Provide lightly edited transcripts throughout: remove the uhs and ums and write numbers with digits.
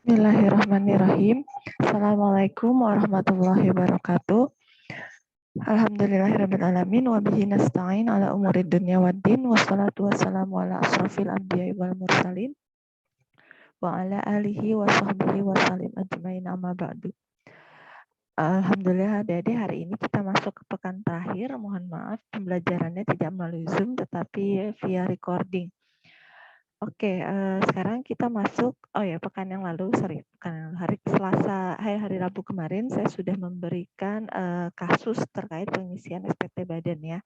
Bismillahirrahmanirrahim. Assalamualaikum warahmatullahi wabarakatuh. Alhamdulillahirrahmanirrahim. Wabihi nasta'in ala umurid dunya waddin. Wassalatu wassalamu ala asrafil anbiya'i wal mursalin. Wa ala alihi wa sahbihi wa salim ajmain amma ba'du. Alhamdulillah adik-adik, hari ini kita masuk ke pekan terakhir. Mohon maaf pembelajarannya tidak melalui Zoom tetapi via recording. Oke, sekarang kita masuk, pekan yang lalu, hari Selasa, hari Rabu kemarin saya sudah memberikan kasus terkait pengisian SPT Badan ya.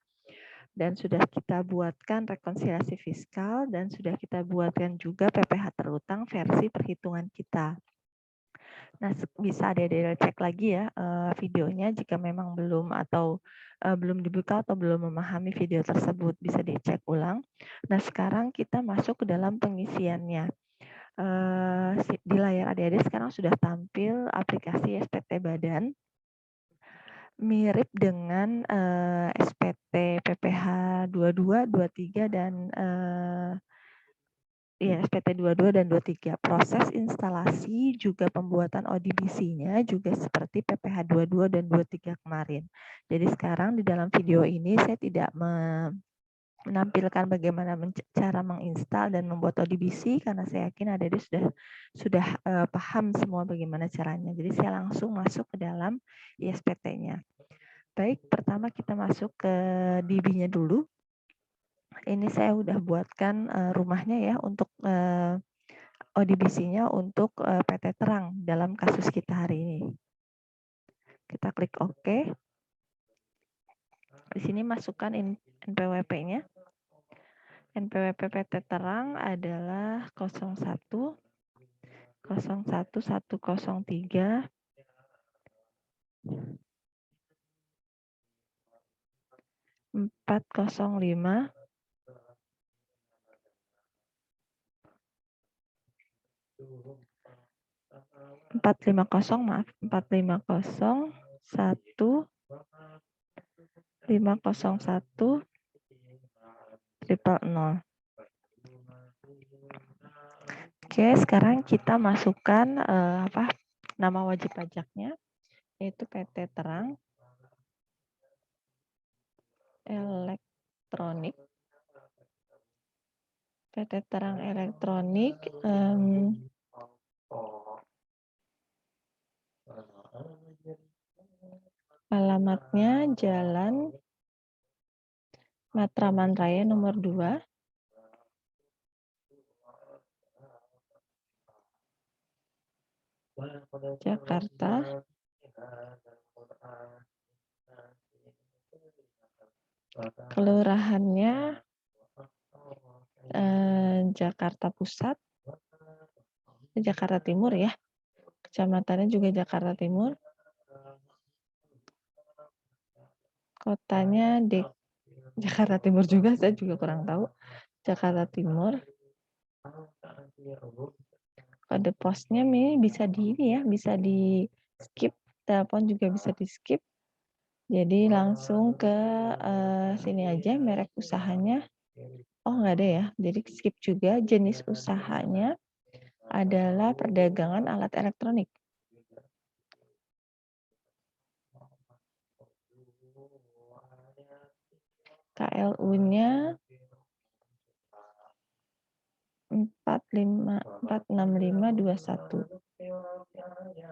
Dan sudah kita buatkan rekonsiliasi fiskal dan sudah kita buatkan juga PPh terutang versi perhitungan kita. Nah, bisa adik-adik cek lagi ya videonya jika memang belum atau belum dibuka atau belum memahami video tersebut, bisa dicek ulang. Nah, sekarang kita masuk ke dalam pengisiannya. Di layar adik-adik sekarang sudah tampil aplikasi SPT Badan, mirip dengan SPT PPh 22, 23, dan SPT 22 dan 23. Proses instalasi juga pembuatan ODBC-nya juga seperti PPh 22 dan 23 kemarin. Jadi sekarang di dalam video ini saya tidak menampilkan bagaimana cara menginstal dan membuat ODBC karena saya yakin adik-adik sudah paham semua bagaimana caranya. Jadi saya langsung masuk ke dalam ISPT-nya. Baik, pertama kita masuk ke DB-nya dulu. Ini saya udah buatkan rumahnya ya untuk ODBC-nya untuk PT Terang dalam kasus kita hari ini. Kita klik OK. Di sini masukkan NPWP-nya. NPWP PT Terang adalah 01 01103 405 450 maaf 450 1 501 000. Oke, sekarang kita masukkan nama wajib pajaknya, yaitu PT Terang Elektronik. PT Terang Elektronik. Alamatnya Jalan Matraman Raya nomor 2. Jakarta. Kelurahannya Jakarta Pusat, Jakarta Timur ya. Kecamatannya juga Jakarta Timur. Kotanya Jakarta Timur juga, saya juga kurang tahu. Jakarta Timur. Kode posnya bisa bisa di skip. Telepon juga bisa di skip. Jadi langsung ke sini aja, merek usahanya. Oh, nggak ada ya. Jadi skip juga. Jenis usahanya adalah perdagangan alat elektronik. KLU-nya 46521.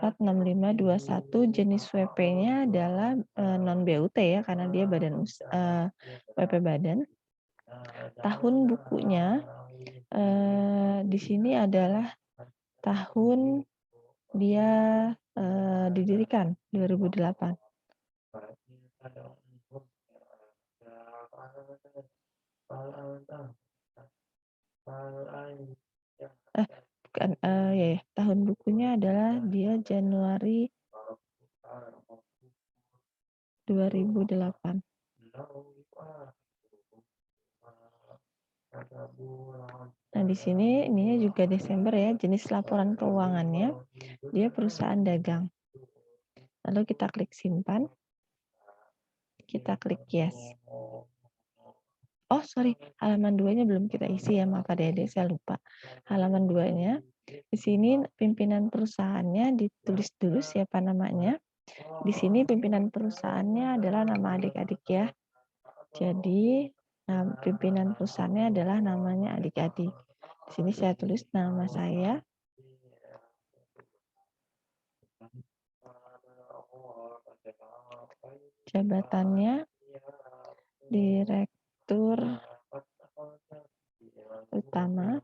46521, jenis WP-nya adalah non BUT ya, karena dia badan WP badan. Tahun bukunya di sini adalah tahun dia didirikan 2008. Tahun bukunya adalah dia Januari 2008. Nah, di sini ininya juga Desember ya, jenis laporan keuangannya dia perusahaan dagang. Lalu kita klik simpan. Kita klik yes. Oh, sorry, halaman 2-nya belum kita isi ya, maaf Adik-adik, saya lupa. Halaman 2-nya, di sini pimpinan perusahaannya ditulis dulu siapa namanya. Di sini pimpinan perusahaannya adalah nama adik-adik ya. Jadi, pimpinan perusahaannya adalah namanya adik-adik. Di sini saya tulis nama saya. Jabatannya Direktur Utama.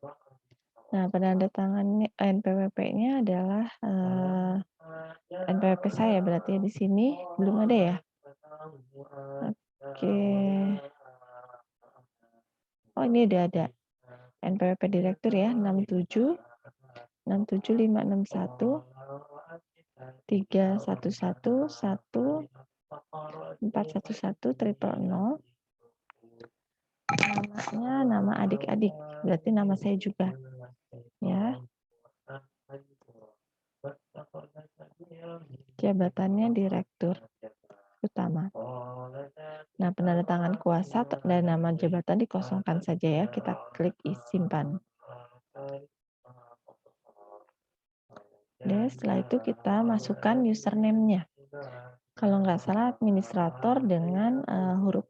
Nah, penandatangan NPWP-nya adalah NPWP saya, berarti di sini belum ada ya. Oke. Oh, ini udah ada. NPWP Direktur ya, 67 67561 311 1 411 000. Namanya nama adik-adik, berarti nama saya juga. Ya. Jabatannya Direktur Utama. Nah, penandatangan kuasa dan nama jabatan dikosongkan saja ya. Kita klik simpan. Dan setelah itu kita masukkan username-nya. Kalau nggak salah administrator dengan huruf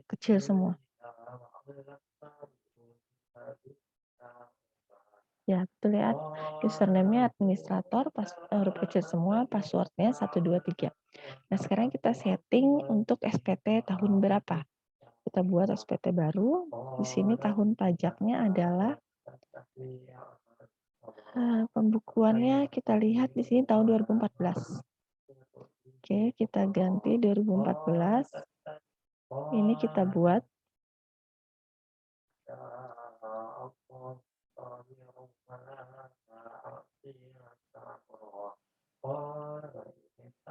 kecil semua. Ya, betul ya. Username-nya administrator, huruf kecil semua, password-nya 123. Nah, sekarang kita setting untuk SPT tahun berapa. Kita buat SPT baru. Di sini tahun pajaknya adalah pembukuannya kita lihat di sini tahun 2014. Oke, kita ganti 2014. Ini kita buat.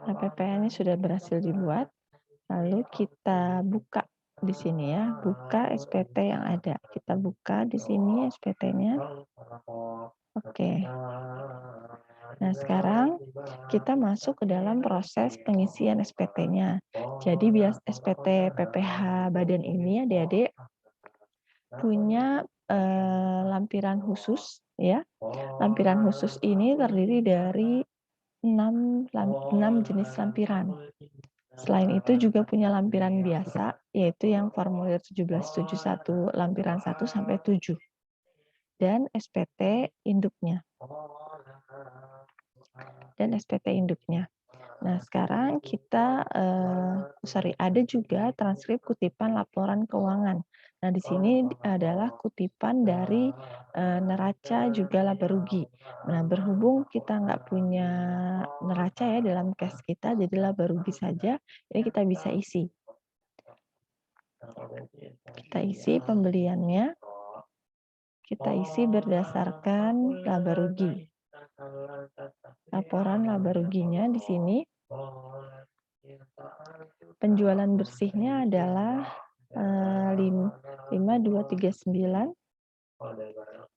APPN-nya sudah berhasil dibuat. Lalu kita buka di sini ya, buka SPT yang ada. Kita buka di sini SPT-nya. Oke. Nah, sekarang kita masuk ke dalam proses pengisian SPT-nya. Jadi bias SPT PPH Badan ini adik-adik punya lampiran khusus ya. Lampiran khusus ini terdiri dari 6 jenis lampiran. Selain itu juga punya lampiran biasa, yaitu yang formulir 1771 lampiran 1 sampai 7. Dan SPT induknya. Nah, sekarang kita ada juga transkrip kutipan laporan keuangan. Nah, di sini adalah kutipan dari neraca juga laba rugi. Nah, berhubung kita nggak punya neraca ya dalam case kita, jadi laba rugi saja, ini kita bisa isi. Kita isi pembeliannya. Kita isi berdasarkan laba rugi. Laporan laba ruginya di sini. Penjualan bersihnya adalah 5239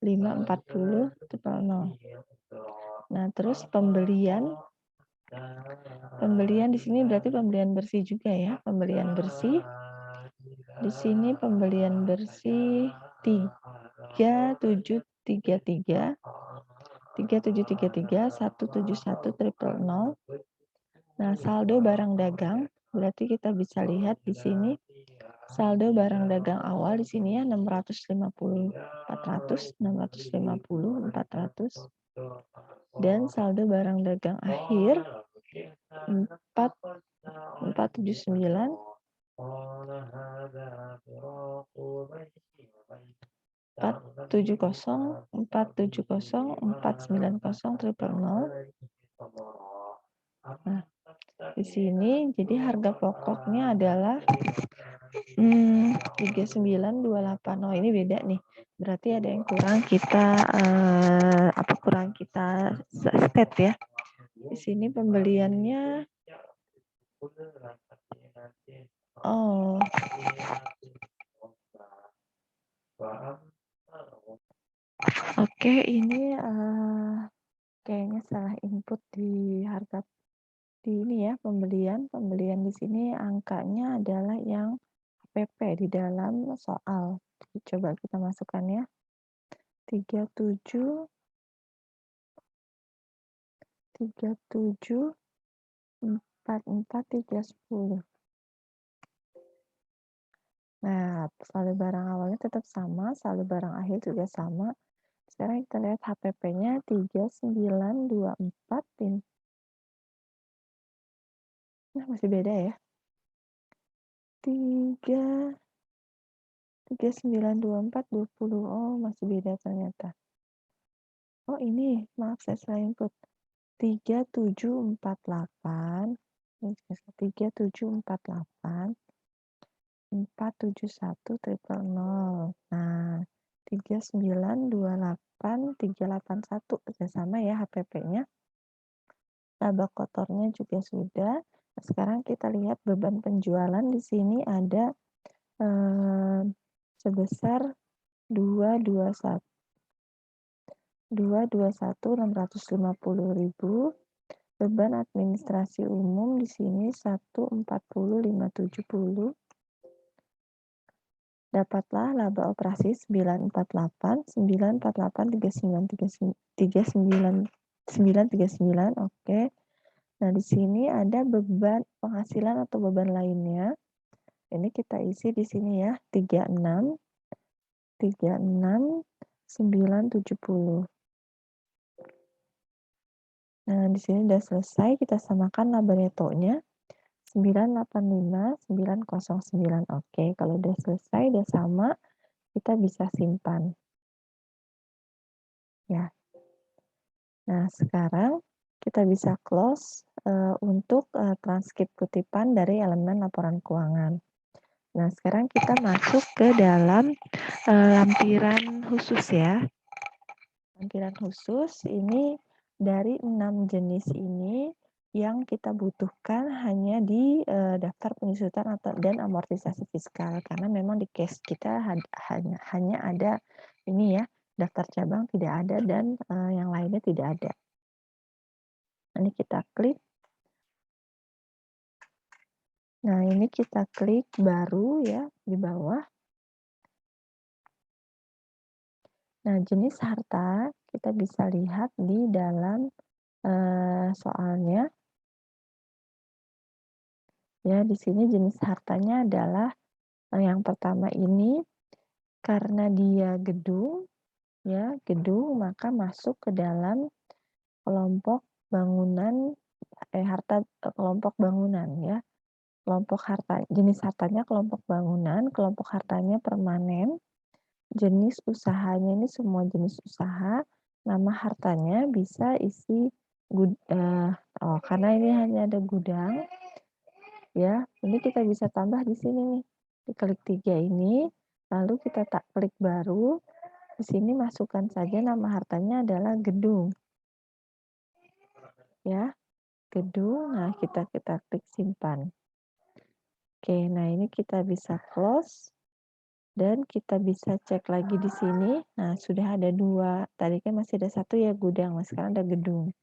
540 0. Nah, terus pembelian di sini berarti pembelian bersih juga ya, pembelian bersih. Di sini pembelian bersih 3733 171 000. Nah, saldo barang dagang berarti kita bisa lihat di sini saldo barang dagang awal di sini ya 650 400 650 400 dan saldo barang dagang akhir 479 470 490 000. Nah, di sini jadi harga pokoknya adalah 3928. Oh, ini beda nih. Berarti ada yang kurang kita state ya. Di sini pembeliannya Oke, ini kayaknya salah input di harga di ini ya, pembelian di sini angkanya adalah yang HPP di dalam soal. Coba kita masukkan ya. 37, 37, 44, 310. Nah, saldo barang awalnya tetap sama, saldo barang akhir juga sama. Sekarang kita lihat HPP-nya 3924. Nah, masih beda ya. 3924 20. Oh, masih beda ternyata. Oh, ini maaf saya salah input. 3748. 3748 471 triple 0. Nah, 3928 381 sama ya HPP-nya. Laba kotornya juga sudah. Nah, sekarang kita lihat beban penjualan di sini ada sebesar 221 650.000. Beban administrasi umum di sini 140.570. Dapatlah laba operasi 948 949. Oke. Nah, di sini ada beban penghasilan atau beban lainnya. Ini kita isi di sini ya, 36 970. Nah, di sini udah selesai, kita samakan laba netonya 985 909. Oke, kalau udah selesai, udah sama, kita bisa simpan. Ya. Nah, sekarang kita bisa close untuk transkrip kutipan dari elemen laporan keuangan. Nah, sekarang kita masuk ke dalam lampiran khusus ya. Lampiran khusus ini dari 6 jenis ini yang kita butuhkan hanya di daftar penyusutan dan amortisasi fiskal, karena memang di case kita hanya ada ini ya, daftar cabang tidak ada dan yang lainnya tidak ada. Ini kita klik. Nah, ini kita klik baru ya di bawah. Nah, jenis harta kita bisa lihat di dalam soalnya. Ya, di sini jenis hartanya adalah yang pertama ini karena dia gedung, ya, gedung maka masuk ke dalam kelompok bangunan harta kelompok bangunan ya. Kelompok harta jenis hartanya kelompok bangunan, kelompok hartanya permanen. Jenis usahanya ini semua jenis usaha, nama hartanya bisa isi karena ini hanya ada gudang, ya, ini kita bisa tambah di sini nih, diklik 3 ini, lalu kita klik baru, di sini masukkan saja nama hartanya adalah gedung, ya, gedung. Nah, kita klik simpan. Oke, nah ini kita bisa close. Dan kita bisa cek lagi di sini. Nah, sudah ada 2. Tadi kan masih ada 1 ya gudang, nah sekarang ada gedung.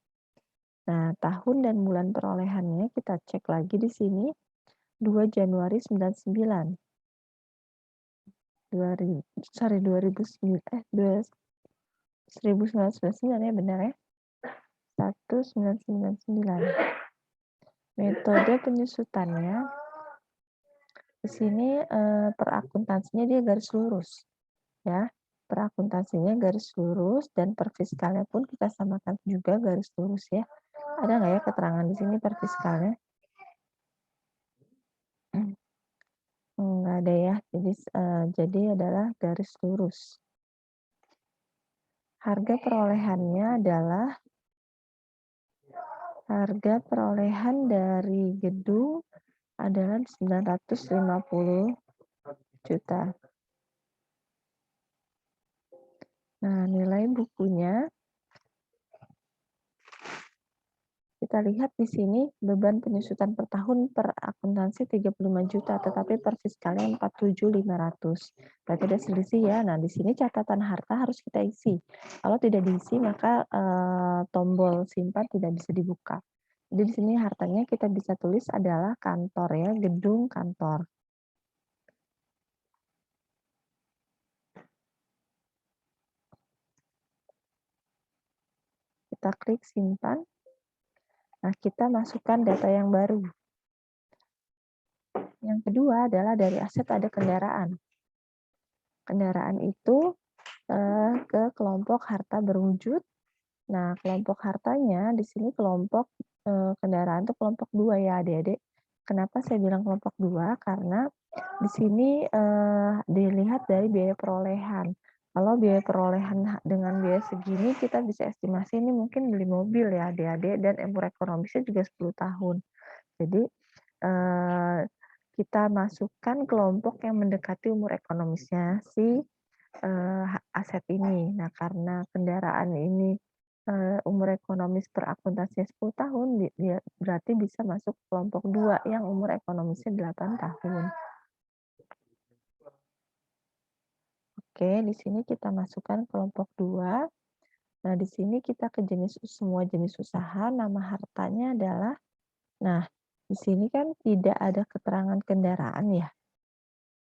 Nah, tahun dan bulan perolehannya kita cek lagi di sini. 2 Januari 99. 1999 ya benar ya. 1999. Metode penyusutannya di sini perakuntansinya dia garis lurus. Ya, perakuntansinya garis lurus dan perfiskalnya pun kita samakan juga garis lurus ya. Ada nggak ya keterangan di sini perfiskalnya? Nggak ada ya. Jadi adalah garis lurus. Harga perolehannya adalah harga perolehan dari gedung adalah 950 juta. Nah, nilai bukunya kita lihat di sini beban penyusutan per tahun per akuntansi 35 juta, tetapi per fiskalnya 47.500. Berarti ada selisih ya. Nah, di sini catatan harta harus kita isi. Kalau tidak diisi, maka tombol simpan tidak bisa dibuka. Jadi di sini hartanya kita bisa tulis adalah kantor ya, gedung kantor. kita klik simpan. Nah, kita masukkan data yang baru. Yang kedua adalah dari aset ada kendaraan. Kendaraan itu ke kelompok harta berwujud. Nah, kelompok hartanya di sini kelompok kendaraan itu kelompok 2 ya, Adik-adik. Kenapa saya bilang kelompok 2? Karena di sini dilihat dari biaya perolehan. Kalau biaya perolehan dengan biaya segini, kita bisa estimasi ini mungkin beli mobil ya, Adik-adik, dan umur ekonomisnya juga 10 tahun. Jadi, eh, kita masukkan kelompok yang mendekati umur ekonomisnya si aset ini. Nah, karena kendaraan ini umur ekonomis per akuntansinya 10 tahun, dia berarti bisa masuk kelompok 2 yang umur ekonomisnya 8 tahun. Oke, di sini kita masukkan kelompok 2. Nah, di sini kita ke semua jenis usaha, nama hartanya adalah, nah, di sini kan tidak ada keterangan kendaraan ya.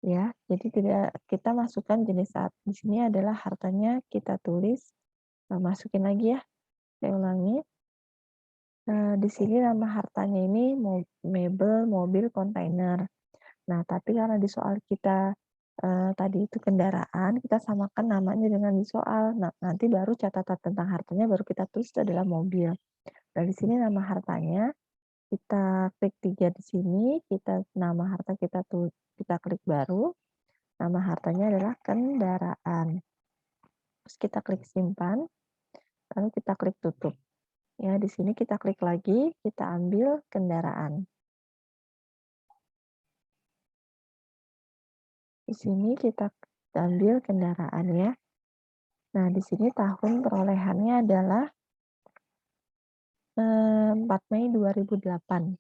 Ya, jadi tidak kita masukkan jenis saat di sini adalah hartanya kita tulis, masukin lagi ya. Saya ulangi. Di sini nama hartanya ini mebel, mobil, kontainer. Nah, tapi karena di soal kita tadi itu kendaraan, kita samakan namanya dengan di soal. Nah, nanti baru catatan tentang hartanya baru kita tulis itu adalah mobil. Nah, di sini nama hartanya kita klik 3 di sini, nama harta kita klik baru. Nama hartanya adalah kendaraan. Terus kita klik simpan, lalu kita klik tutup. Ya, di sini kita klik lagi, kita ambil kendaraan. Di sini kita ambil kendaraan ya. Nah, di sini tahun perolehannya adalah 4 Mei 2008.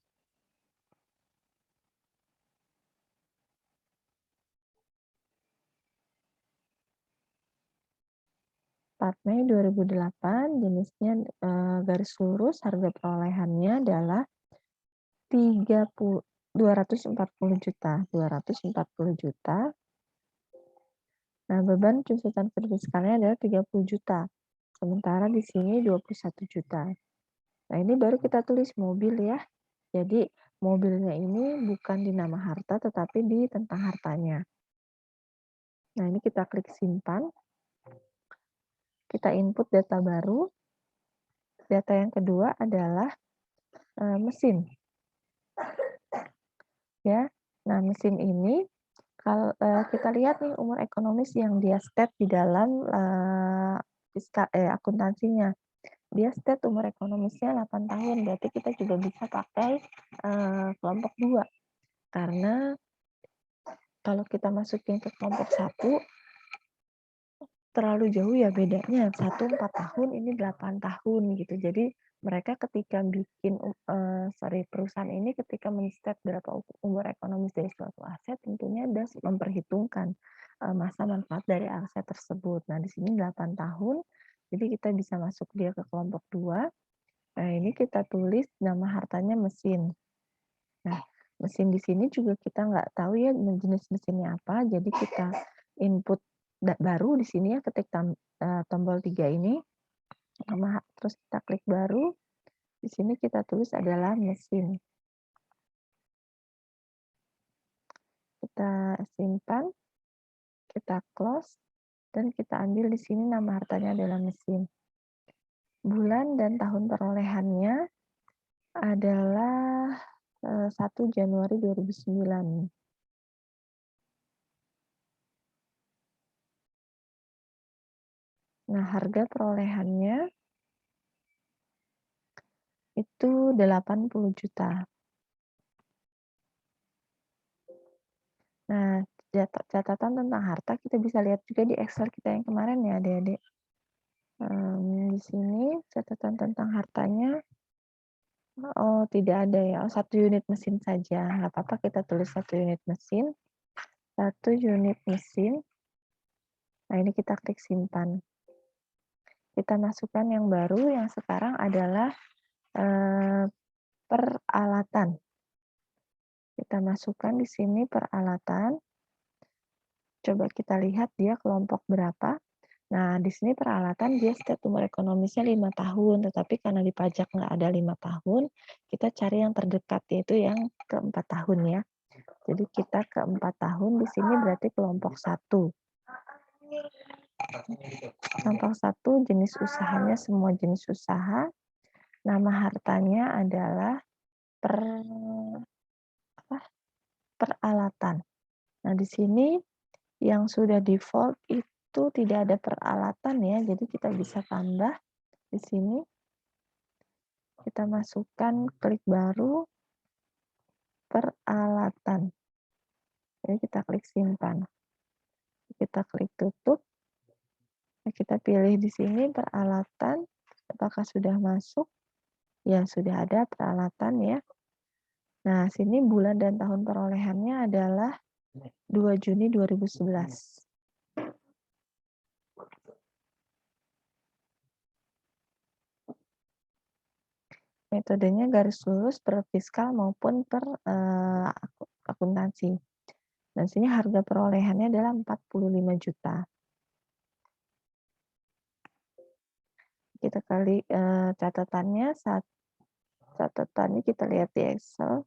4 Mei 2008, jenisnya garis lurus, harga perolehannya adalah 240 juta. 240 juta. Nah, beban tuntutan fiskalnya adalah 30 juta. Sementara di sini 21 juta. Nah, ini baru kita tulis mobil ya. Jadi, mobilnya ini bukan di nama harta, tetapi di tentang hartanya. Nah, ini kita klik simpan. Kita input data baru. Data yang kedua adalah mesin. Ya, nah mesin ini kalau kita lihat nih umur ekonomis yang dia state di dalam akuntansinya. Dia state umur ekonomisnya 8 tahun, berarti kita juga bisa pakai kelompok 2. Karena kalau kita masukin ke kelompok 1, terlalu jauh ya bedanya. 1 4 tahun, ini 8 tahun gitu. Jadi mereka ketika bikin perusahaan ini ketika men-state berapa umur ekonomis dari suatu aset, tentunya dia memperhitungkan masa manfaat dari aset tersebut. Nah, di sini 8 tahun, jadi kita bisa masuk dia ke kelompok 2. Nah, ini kita tulis nama hartanya mesin. Nah, mesin di sini juga kita nggak tahu ya jenis mesinnya apa, jadi kita input baru di sini ya, ketik tombol 3 ini, terus kita klik baru, di sini kita tulis adalah mesin. Kita simpan, kita close, dan kita ambil di sini nama hartanya adalah mesin. Bulan dan tahun perolehannya adalah 1 Januari 2009. Nah, harga perolehannya itu 80 juta. Nah, catatan tentang harta kita bisa lihat juga di Excel kita yang kemarin ya, Adik-adik. Di sini catatan tentang hartanya, oh tidak ada ya, 1 unit mesin saja, nggak apa-apa kita tulis 1 unit mesin. 1 unit mesin. Nah, ini kita klik simpan. Kita masukkan yang baru, yang sekarang adalah peralatan. Kita masukkan di sini peralatan. Coba kita lihat dia kelompok berapa. Nah, di sini peralatan dia setiap umur ekonomisnya 5 tahun, tetapi karena di pajak nggak ada 5 tahun, kita cari yang terdekat, yaitu yang ke-4 tahun ya. Jadi kita ke-4 tahun di sini berarti kelompok 1. Kelompok 1 jenis usahanya semua jenis usaha, nama hartanya adalah peralatan. Nah, di sini yang sudah default itu tidak ada peralatan ya, jadi kita bisa tambah di sini. Kita masukkan klik baru, peralatan. Jadi kita klik simpan. Kita klik tutup. Kita pilih di sini peralatan. Apakah sudah masuk? Ya, sudah ada peralatan ya. Nah, sini bulan dan tahun perolehannya adalah 2 Juni 2011. Metodenya garis lurus per fiskal maupun per akuntansi. Dan sini harga perolehannya adalah 45 juta. Kita kali catatannya, catatannya kita lihat di Excel.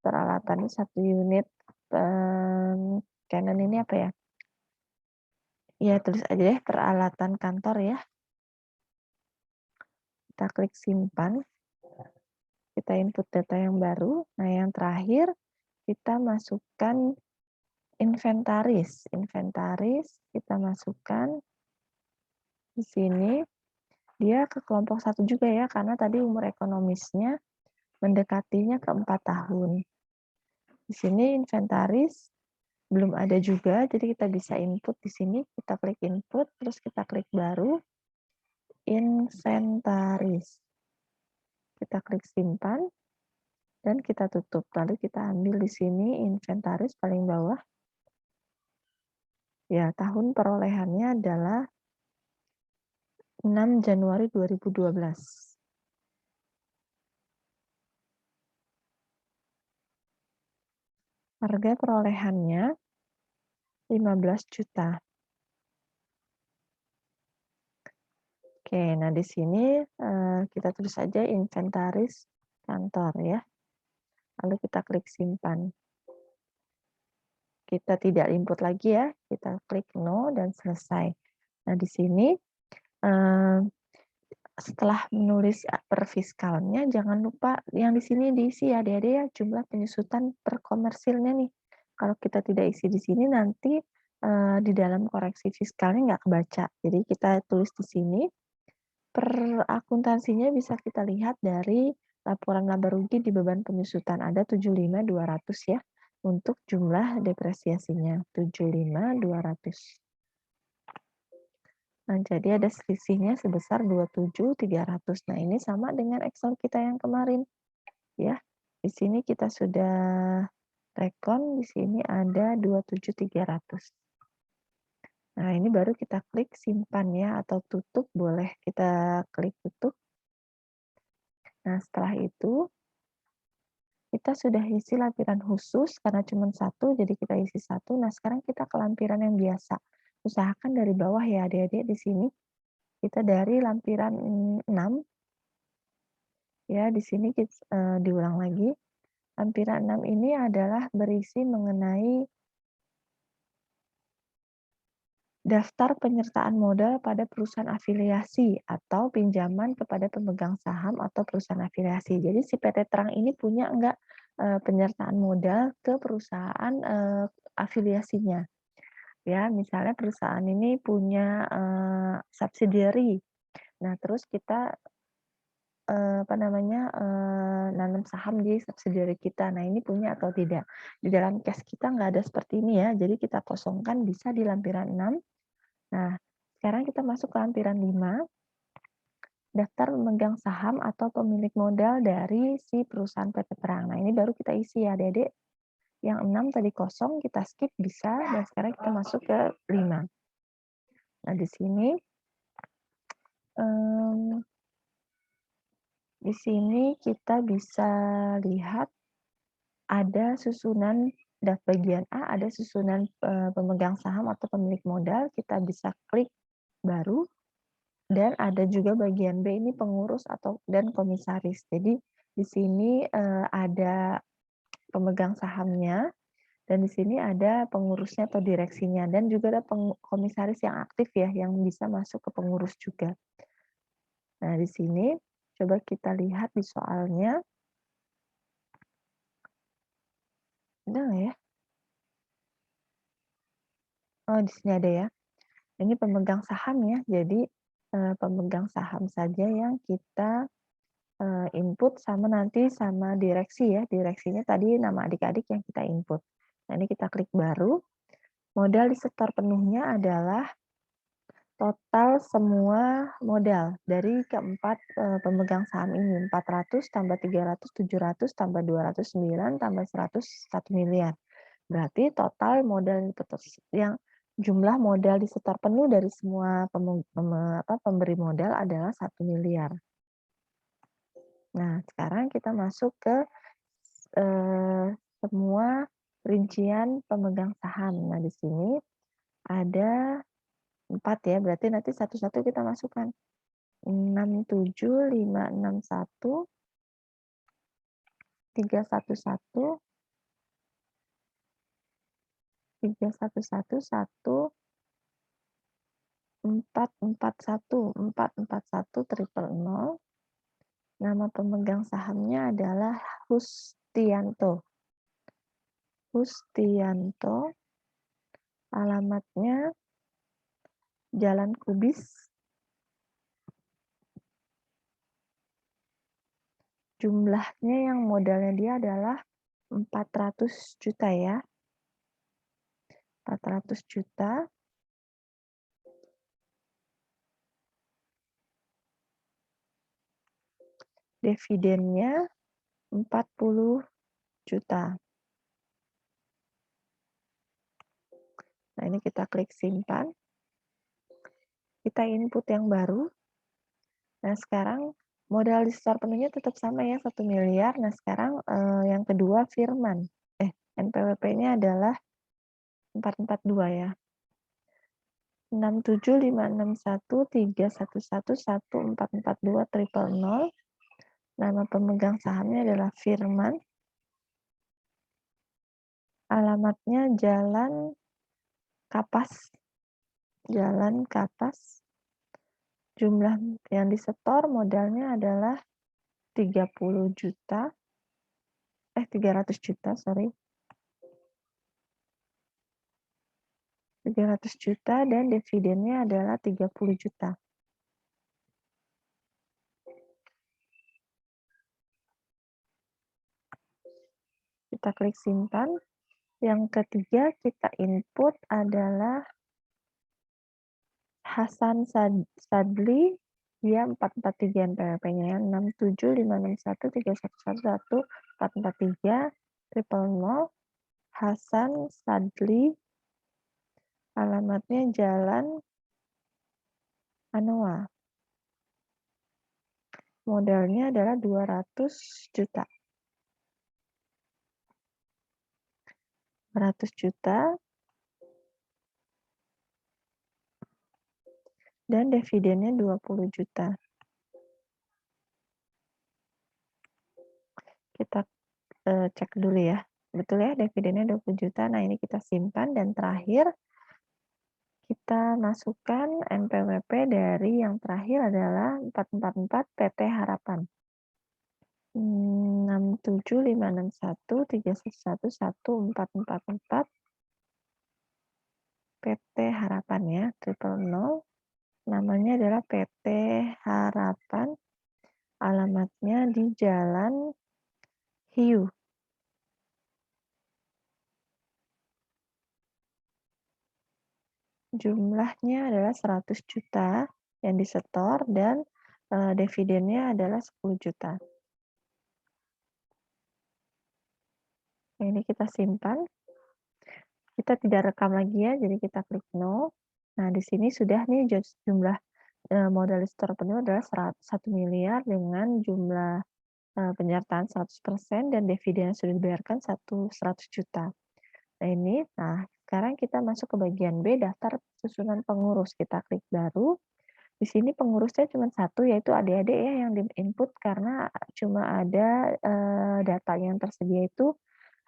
Peralatannya 1 unit Canon ini apa ya? Ya, tulis aja deh peralatan kantor ya. Kita klik simpan. Kita input data yang baru. Nah, yang terakhir kita masukkan inventaris. Inventaris kita masukkan di sini. Dia ke kelompok 1 juga ya, karena tadi umur ekonomisnya mendekatinya ke-4 tahun. Di sini inventaris belum ada juga, jadi kita bisa input di sini. Kita klik input, terus kita klik baru, inventaris. Kita klik simpan, dan kita tutup. Lalu kita ambil di sini inventaris paling bawah. Ya, tahun perolehannya adalah 6 Januari 2012. Harga perolehannya 15 juta. Oke, nah di sini kita tulis saja inventaris kantor ya. Lalu kita klik simpan. Kita tidak input lagi ya, kita klik no dan selesai. Nah di sini setelah menulis per fiskalnya, jangan lupa yang di sini diisi ya adik-adik ya, jumlah penyusutan per komersilnya nih. Kalau kita tidak isi di sini nanti di dalam koreksi fiskalnya nggak kebaca. Jadi kita tulis di sini. Per akuntansinya bisa kita lihat dari laporan laba rugi di beban penyusutan. Ada 75.200 ya untuk jumlah depresiasinya. 75.200. Nah, jadi ada selisihnya sebesar 27.300. Nah, ini sama dengan Excel kita yang kemarin. Ya. Di sini kita sudah rekon, di sini ada 27.300. Nah, ini baru kita klik simpan ya, atau tutup boleh kita klik tutup. Nah, setelah itu kita sudah isi lampiran khusus karena cuma 1, jadi kita isi 1. Nah, sekarang kita ke lampiran yang biasa. Usahakan dari bawah ya adik-adik di sini. Kita dari lampiran 6. Ya, di sini diulang lagi. Lampiran 6 ini adalah berisi mengenai daftar penyertaan modal pada perusahaan afiliasi atau pinjaman kepada pemegang saham atau perusahaan afiliasi. Jadi si PT Terang ini punya enggak penyertaan modal ke perusahaan afiliasinya. Ya, misalnya perusahaan ini punya subsidiary. Nah, terus kita nanam saham di subsidiary kita. Nah, ini punya atau tidak. Di dalam cash kita nggak ada seperti ini ya. Jadi kita kosongkan bisa di lampiran 6. Nah, sekarang kita masuk ke lampiran 5, daftar pemegang saham atau pemilik modal dari si perusahaan PT Terang. Nah, ini baru kita isi ya, Dedek. Yang 6 tadi kosong, kita skip bisa, dan sekarang kita masuk ke 5. Nah, di sini kita bisa lihat ada susunan bagian A ada susunan pemegang saham atau pemilik modal, kita bisa klik baru, dan ada juga bagian B ini pengurus dan komisaris. Jadi di sini ada pemegang sahamnya, dan di sini ada pengurusnya atau direksinya, dan juga ada komisaris yang aktif ya, yang bisa masuk ke pengurus juga. Nah, di sini coba kita lihat di soalnya. Ada nggak ya? Oh, di sini ada ya. Ini pemegang saham ya. Jadi pemegang saham saja yang kita input nanti sama direksi ya. Direksinya tadi nama adik-adik yang kita input. Nah, ini kita klik baru. Modal disetor penuhnya adalah total semua modal dari keempat pemegang saham ini, 400 tambah 300, 700 tambah 209 tambah 100, 1 miliar. Berarti total modal yang jumlah modal disetor penuh dari semua pemberi modal adalah 1 miliar. Nah, sekarang kita masuk ke semua rincian pemegang saham. Nah, di sini ada 4 ya, berarti nanti satu-satu kita masukkan. 67561, 311, 3111, 441, 441 triple 0. Nama pemegang sahamnya adalah Hustianto. Hustianto, alamatnya Jalan Kubis, jumlahnya yang modalnya dia adalah 400 juta ya. 400 juta. Dividennya 40 juta. Nah, ini kita klik simpan. Kita input yang baru. Nah, sekarang modal disetor penuhnya tetap sama ya, 1 miliar. Nah, sekarang yang kedua Firman. NPWP-nya adalah 442 ya. 6756131111442 triple 0. Nama pemegang sahamnya adalah Firman. Alamatnya Jalan Kapas. Jalan Kapas. Jumlah yang disetor modalnya adalah 300 juta, sorry. 300 juta dan dividennya adalah 30 juta. Kita klik simpan. Yang ketiga kita input adalah Hasan Sadli, dia 443 NPWP-nya, 6756131111443 triple 0. Hasan Sadli, alamatnya Jalan Anoa. Modalnya adalah 200 juta. 200 juta. Dan dividennya 20 juta. Kita cek dulu ya. Betul ya, dividennya 20 juta. Nah, ini kita simpan. Dan terakhir, kita masukkan NPWP dari yang terakhir adalah 444 PT Harapan. 6756131111444 PT Harapan ya, triple 0. Namanya adalah PT Harapan. Alamatnya di Jalan Hiu. Jumlahnya adalah 100 juta yang disetor dan dividennya adalah 10 juta. Nah, ini kita simpan. Kita tidak rekam lagi ya, jadi kita klik no. Nah, di sini sudah nih jumlah modal disetor penuh adalah 1 miliar dengan jumlah penyertaan 100% dan dividen yang sudah dibayarkan 100 juta. Nah, sekarang kita masuk ke bagian B, daftar susunan pengurus. Kita klik baru. Di sini pengurusnya cuma satu, yaitu adik-adik ya yang di-input karena cuma ada data yang tersedia itu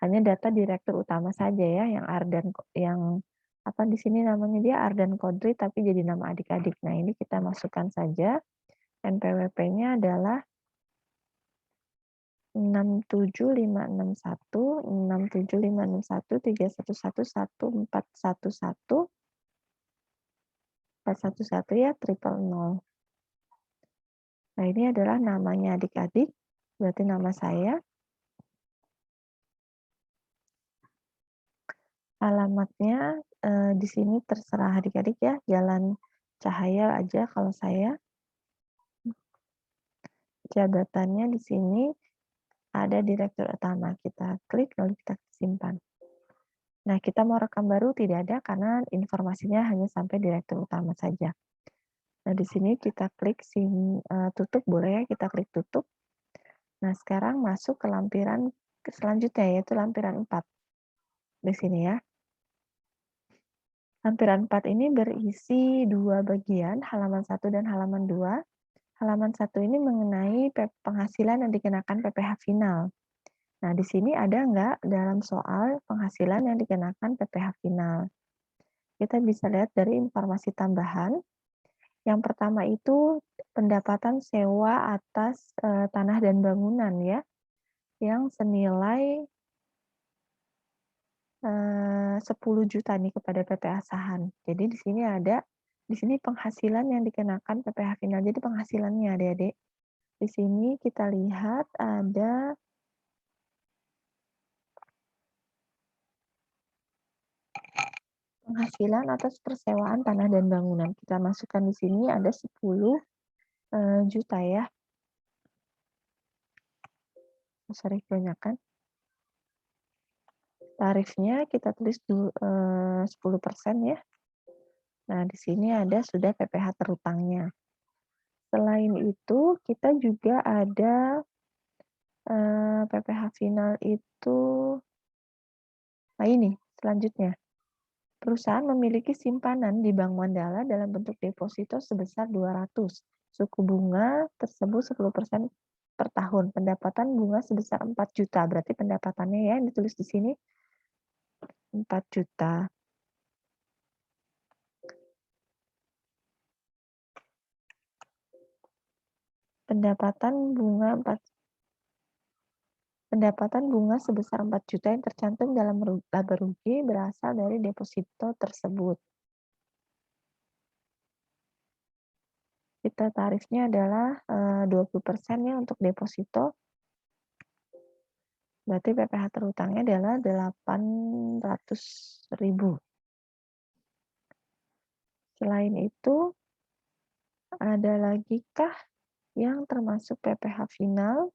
hanya data direktur utama saja ya, yang Ardan yang apa di sini namanya dia Ardan Kodri tapi jadi nama adik-adik. Nah, ini kita masukkan saja. NPWP-nya adalah 675613114111411 ya, triple 0. Nah, ini adalah namanya adik-adik, berarti nama saya. Alamatnya di sini terserah adik-adik ya, Jalan Cahaya aja kalau saya. Jabatannya di sini ada direktur utama. Kita klik lalu kita simpan. Nah, kita mau rekam baru tidak ada karena informasinya hanya sampai direktur utama saja. Nah, di sini kita klik tutup boleh ya, kita klik tutup. Nah, sekarang masuk ke lampiran selanjutnya yaitu lampiran 4. Di sini ya. Lampiran 4 ini berisi 2 bagian, halaman 1 dan halaman 2. Halaman 1 ini mengenai penghasilan yang dikenakan PPh final. Nah, di sini ada nggak dalam soal penghasilan yang dikenakan PPh final? Kita bisa lihat dari informasi tambahan. Yang pertama itu pendapatan sewa atas tanah dan bangunan ya, yang senilai 10 juta nih kepada PP Asahan. Jadi di sini penghasilan yang dikenakan PPh final. Jadi penghasilannya adik-adik. Di sini kita lihat ada penghasilan atas persewaan tanah dan bangunan. Kita masukkan di sini ada 10 juta ya. Sorry, kebanyakan. Tarifnya kita tulis 10% ya. Nah, di sini ada sudah PPh terutangnya. Selain itu, kita juga ada PPh final itu, nah ini selanjutnya. Perusahaan memiliki simpanan di Bank Mandala dalam bentuk deposito sebesar 200. Suku bunga tersebut 10% per tahun. Pendapatan bunga sebesar 4 juta. Berarti pendapatannya ya yang ditulis di sini 4 juta. Pendapatan bunga sebesar 4 juta yang tercantum dalam laba rugi berasal dari deposito tersebut. Kita tarifnya adalah 20% ya untuk deposito. Berarti PPh terutangnya adalah 800.000. Selain itu, ada lagi kah yang termasuk PPh final?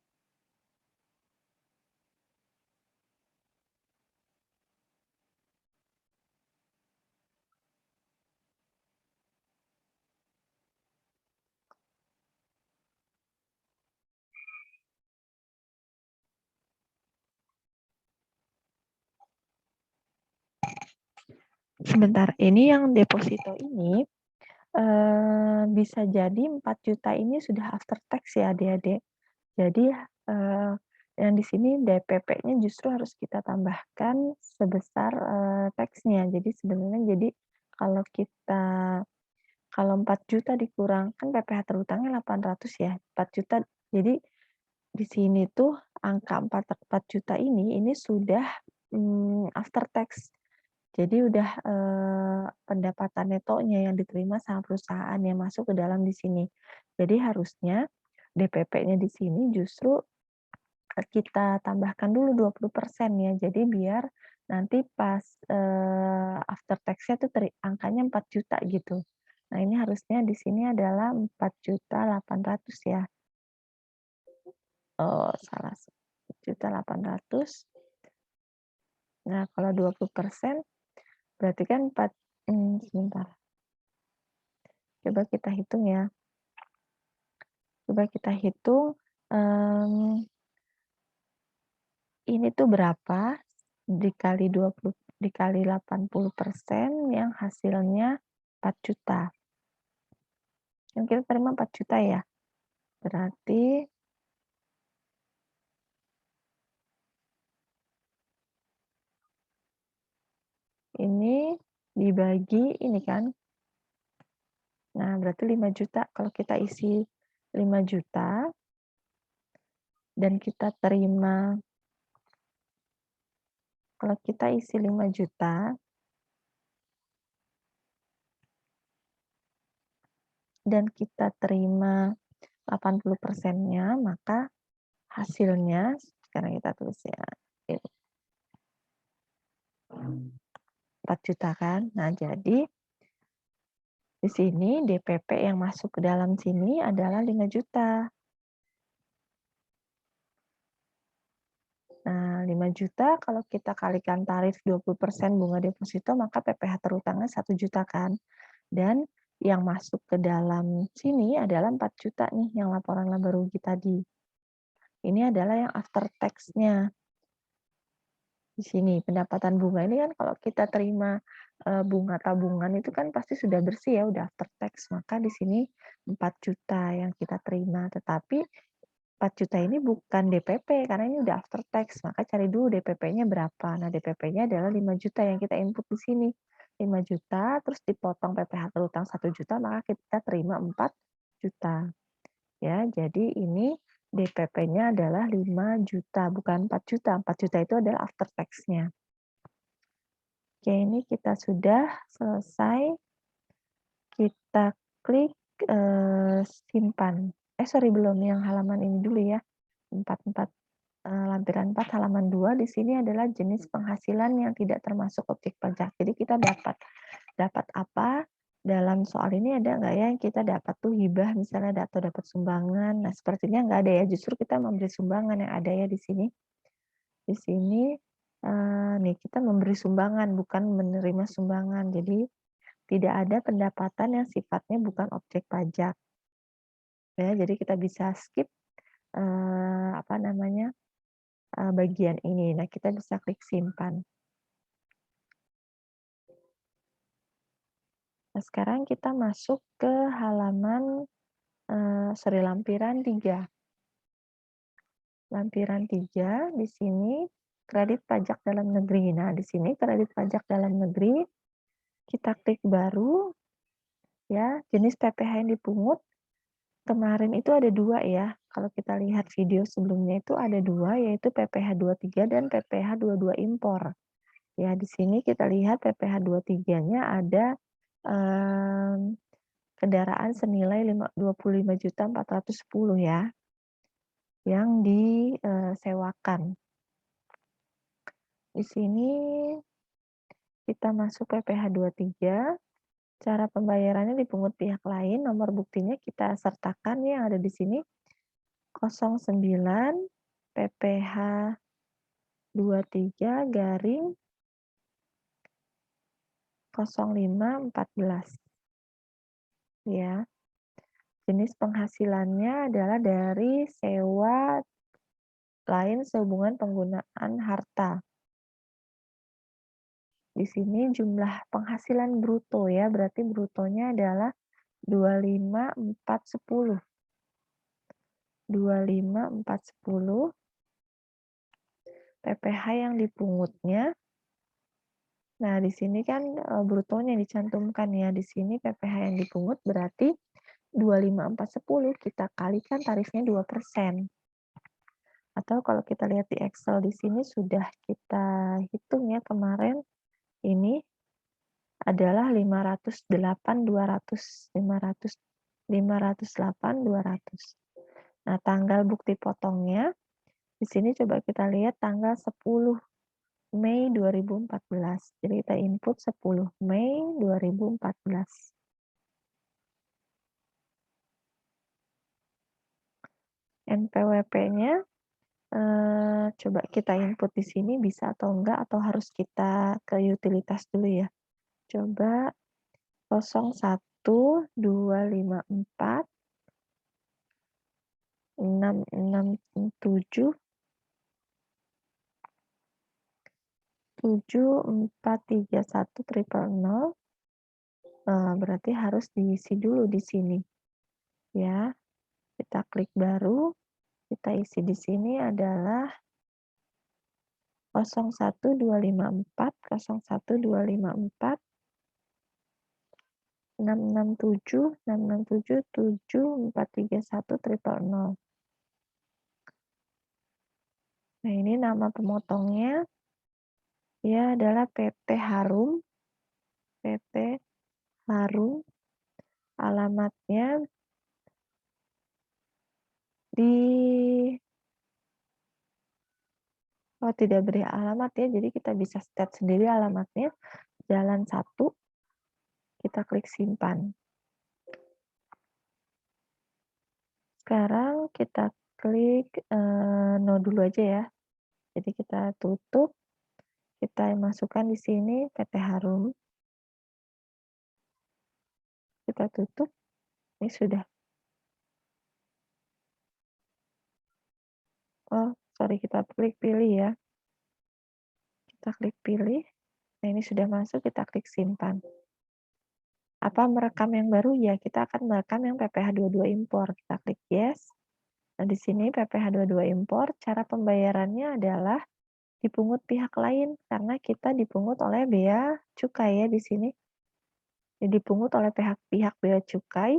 Sebentar, ini yang deposito ini bisa jadi 4 juta ini sudah after tax ya adik-adik. Jadi yang di sini DPP-nya justru harus kita tambahkan sebesar tax-nya. Jadi sebenarnya kalau kita kalau 4 juta dikurangkan PPh terutangnya 800 ya, 4 juta. Jadi di sini tuh angka 4 juta ini sudah after tax. Jadi udah pendapatan netonya yang diterima sama perusahaan yang masuk ke dalam di sini. Jadi harusnya DPP-nya di sini justru kita tambahkan dulu 20% ya. Jadi biar nanti pas after tax-nya tuh angkanya 4 juta gitu. Nah, ini harusnya di sini adalah 4.800.000 ya. Oh, salah. 4.800.000. Nah, kalau 20% berarti kan sebentar. Coba kita hitung ya. Coba kita hitung, ini tuh berapa dikali 20 dikali 80% yang hasilnya 4 juta. Yang kita terima 4 juta ya. Berarti ini dibagi ini kan. Nah, berarti 5 juta. Kalau kita isi 5 juta dan kita terima, kalau kita isi 5 juta dan kita terima 80%-nya, maka hasilnya, sekarang kita tulis ya, 4 juta kan. Nah, jadi di sini DPP yang masuk ke dalam sini adalah 5 juta. Nah, 5 juta kalau kita kalikan tarif 20% bunga deposito, maka PPh terutangnya 1 juta kan. Dan yang masuk ke dalam sini adalah 4 juta nih yang laporan laba rugi tadi. Ini adalah yang after tax-nya. Di sini pendapatan bunga ini kan kalau kita terima bunga tabungan itu kan pasti sudah bersih ya, udah after tax. Maka di sini 4 juta yang kita terima. Tetapi 4 juta ini bukan DPP karena ini udah after tax. Maka cari dulu DPP-nya berapa. Nah, DPP-nya adalah 5 juta yang kita input di sini. 5 juta terus dipotong PPh terutang 1 juta, maka kita terima 4 juta. Ya, jadi ini DPP-nya adalah 5 juta, bukan 4 juta. 4 juta itu adalah after tax-nya. Oke, ini kita sudah selesai. Kita klik simpan. Sorry, belum, yang halaman ini dulu ya. 44, lampiran 4 halaman 2 di sini adalah jenis penghasilan yang tidak termasuk objek pajak. Jadi kita dapat apa dalam soal ini, ada nggak ya yang kita dapat tuh hibah misalnya atau dapat sumbangan. Nah, sepertinya nggak ada ya, justru kita memberi sumbangan yang ada ya di sini. Di sini nih kita memberi sumbangan bukan menerima sumbangan. Jadi tidak ada pendapatan yang sifatnya bukan objek pajak. Ya, jadi kita bisa skip bagian ini. Nah, kita bisa klik simpan. Nah, sekarang kita masuk ke halaman lampiran 3. Lampiran 3 di sini kredit pajak dalam negeri. Nah, di sini kredit pajak dalam negeri kita klik baru ya, jenis PPh yang dipungut. Kemarin itu ada 2 ya. Kalau kita lihat video sebelumnya itu ada 2, yaitu PPh 23 dan PPh 22 impor. Ya, di sini kita lihat PPh 23-nya ada kendaraan senilai 25.410 ya, yang disewakan. Di sini kita masuk PPh 23, cara pembayarannya dipungut pihak lain, nomor buktinya kita sertakan yang ada di sini 09 PPh 23 garing 0514. Ya. Jenis penghasilannya adalah dari sewa lain sehubungan penggunaan harta. Di sini jumlah penghasilan bruto ya, berarti brutonya adalah 25.410. 25.410. PPh yang dipungutnya. Nah, di sini kan brutonya dicantumkan ya. Di sini PPh yang dipungut berarti 25.410 kita kalikan tarifnya 2%. Atau kalau kita lihat di Excel di sini sudah kita hitung ya kemarin, ini adalah 508.200. 508.200. Nah, tanggal bukti potongnya di sini coba kita lihat tanggal 10 Mei 2014. Jadi kita input 10 Mei 2014. NPWP-nya coba kita input di sini bisa atau enggak, atau harus kita ke utilitas dulu ya. Coba 01.254 667 743100, berarti harus diisi dulu di sini, ya. Kita klik baru, kita isi di sini adalah 01254, 01254, 667, 667, 743100. Nah, ini nama pemotongnya, dia adalah PT Harum, PT Harum, alamatnya di tidak beri alamat ya, jadi kita bisa set sendiri alamatnya, Jalan 1, kita klik simpan. Sekarang kita klik no dulu aja ya. Jadi kita tutup, kita masukkan di sini PT Harum. Kita tutup, ini sudah. Oh, sorry, kita klik pilih ya. Kita klik pilih. Nah, ini sudah masuk, kita klik simpan. Apa merekam yang baru? Ya, kita akan merekam yang PPh 22 impor. Kita klik yes. Nah, di sini PPh 22 impor, cara pembayarannya adalah dipungut pihak lain karena kita dipungut oleh bea cukai ya di sini. Jadi dipungut oleh pihak bea cukai,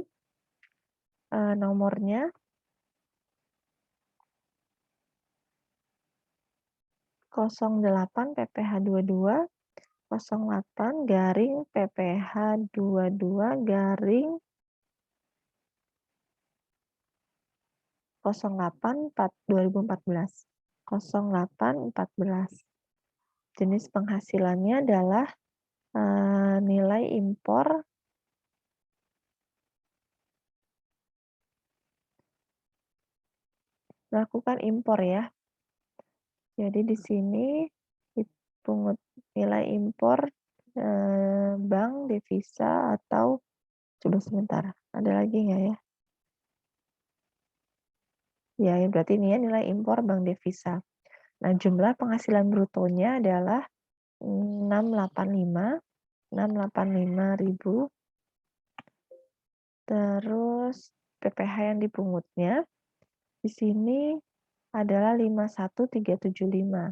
nomornya 08 PPh 22 08 garing PPh 22 garing 08 2014. 0814. Jenis penghasilannya adalah nilai impor lakukan impor ya. Jadi di sini dipungut nilai impor bank, devisa, atau coba sebentar, ada lagi nggak ya? Ya, berarti ini ya nilai impor bank devisa. Nah, jumlah penghasilan brutonya adalah 685.000. Terus PPh yang dipungutnya di sini adalah 51.375.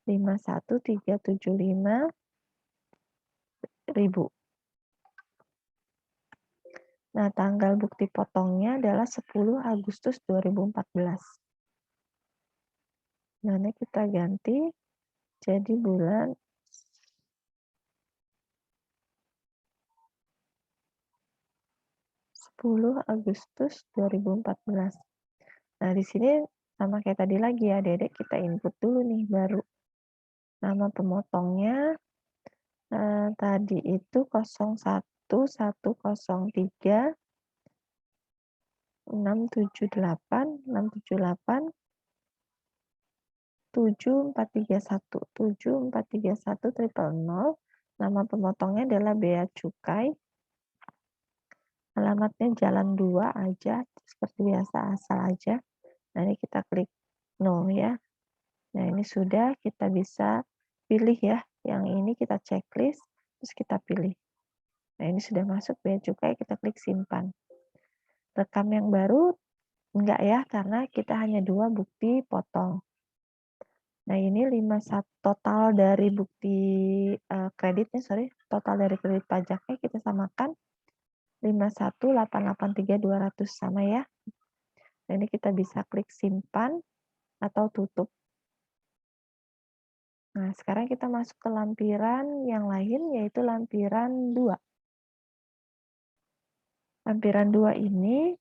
51.375.000. Nah, tanggal bukti potongnya adalah 10 Agustus 2014. Nah, ini kita ganti jadi bulan 10 Agustus 2014. Nah, di sini sama kayak tadi lagi ya, Dedek kita input dulu nih baru. Nama pemotongnya tadi itu 01103 678 678 7431 7431 Nama pemotongnya adalah bea cukai. Alamatnya Jalan 2 aja, seperti biasa, asal aja. Nah, ini kita klik no ya. Nah, ini sudah, kita bisa pilih ya. Yang ini kita checklist, terus kita pilih. Nah, ini sudah masuk bea cukai, kita klik simpan. Rekam yang baru enggak ya, karena kita hanya 2 bukti potong. Nah, ini total dari bukti kreditnya, total dari kredit pajaknya kita samakan 51.883.200 sama ya. Nah, ini kita bisa klik simpan atau tutup. Nah, sekarang kita masuk ke lampiran yang lain, yaitu lampiran 2. Lampiran 2 ini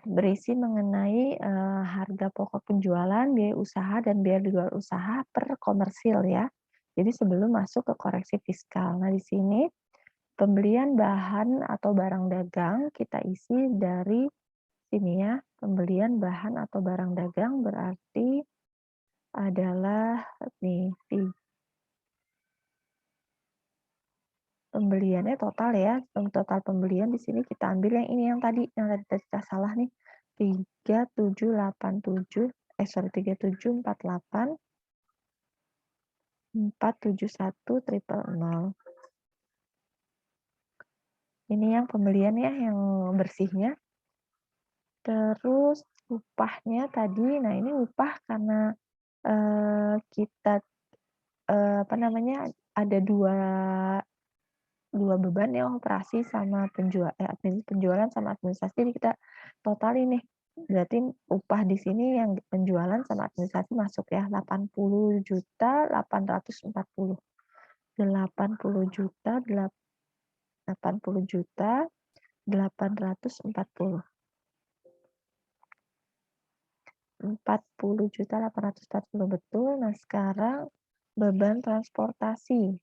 berisi mengenai harga pokok penjualan, biaya usaha, dan biaya di luar usaha per komersil ya. Jadi sebelum masuk ke koreksi fiskal. Nah, di sini pembelian bahan atau barang dagang kita isi dari sini ya. Pembelian bahan atau barang dagang berarti adalah nih pembeliannya total ya. Total pembelian di sini kita ambil yang ini yang tadi kita salah nih. 3787 3748 471.000. Ini yang pembelian ya, yang bersihnya. Terus upahnya tadi, nah ini upah karena, kita, ada dua beban ya, operasi sama penjualan sama administrasi, jadi kita totalin nih. Berarti upah di sini yang penjualan sama administrasi masuk ya, 80.840. 80.840. 40.840 betul. Nah, sekarang beban transportasi.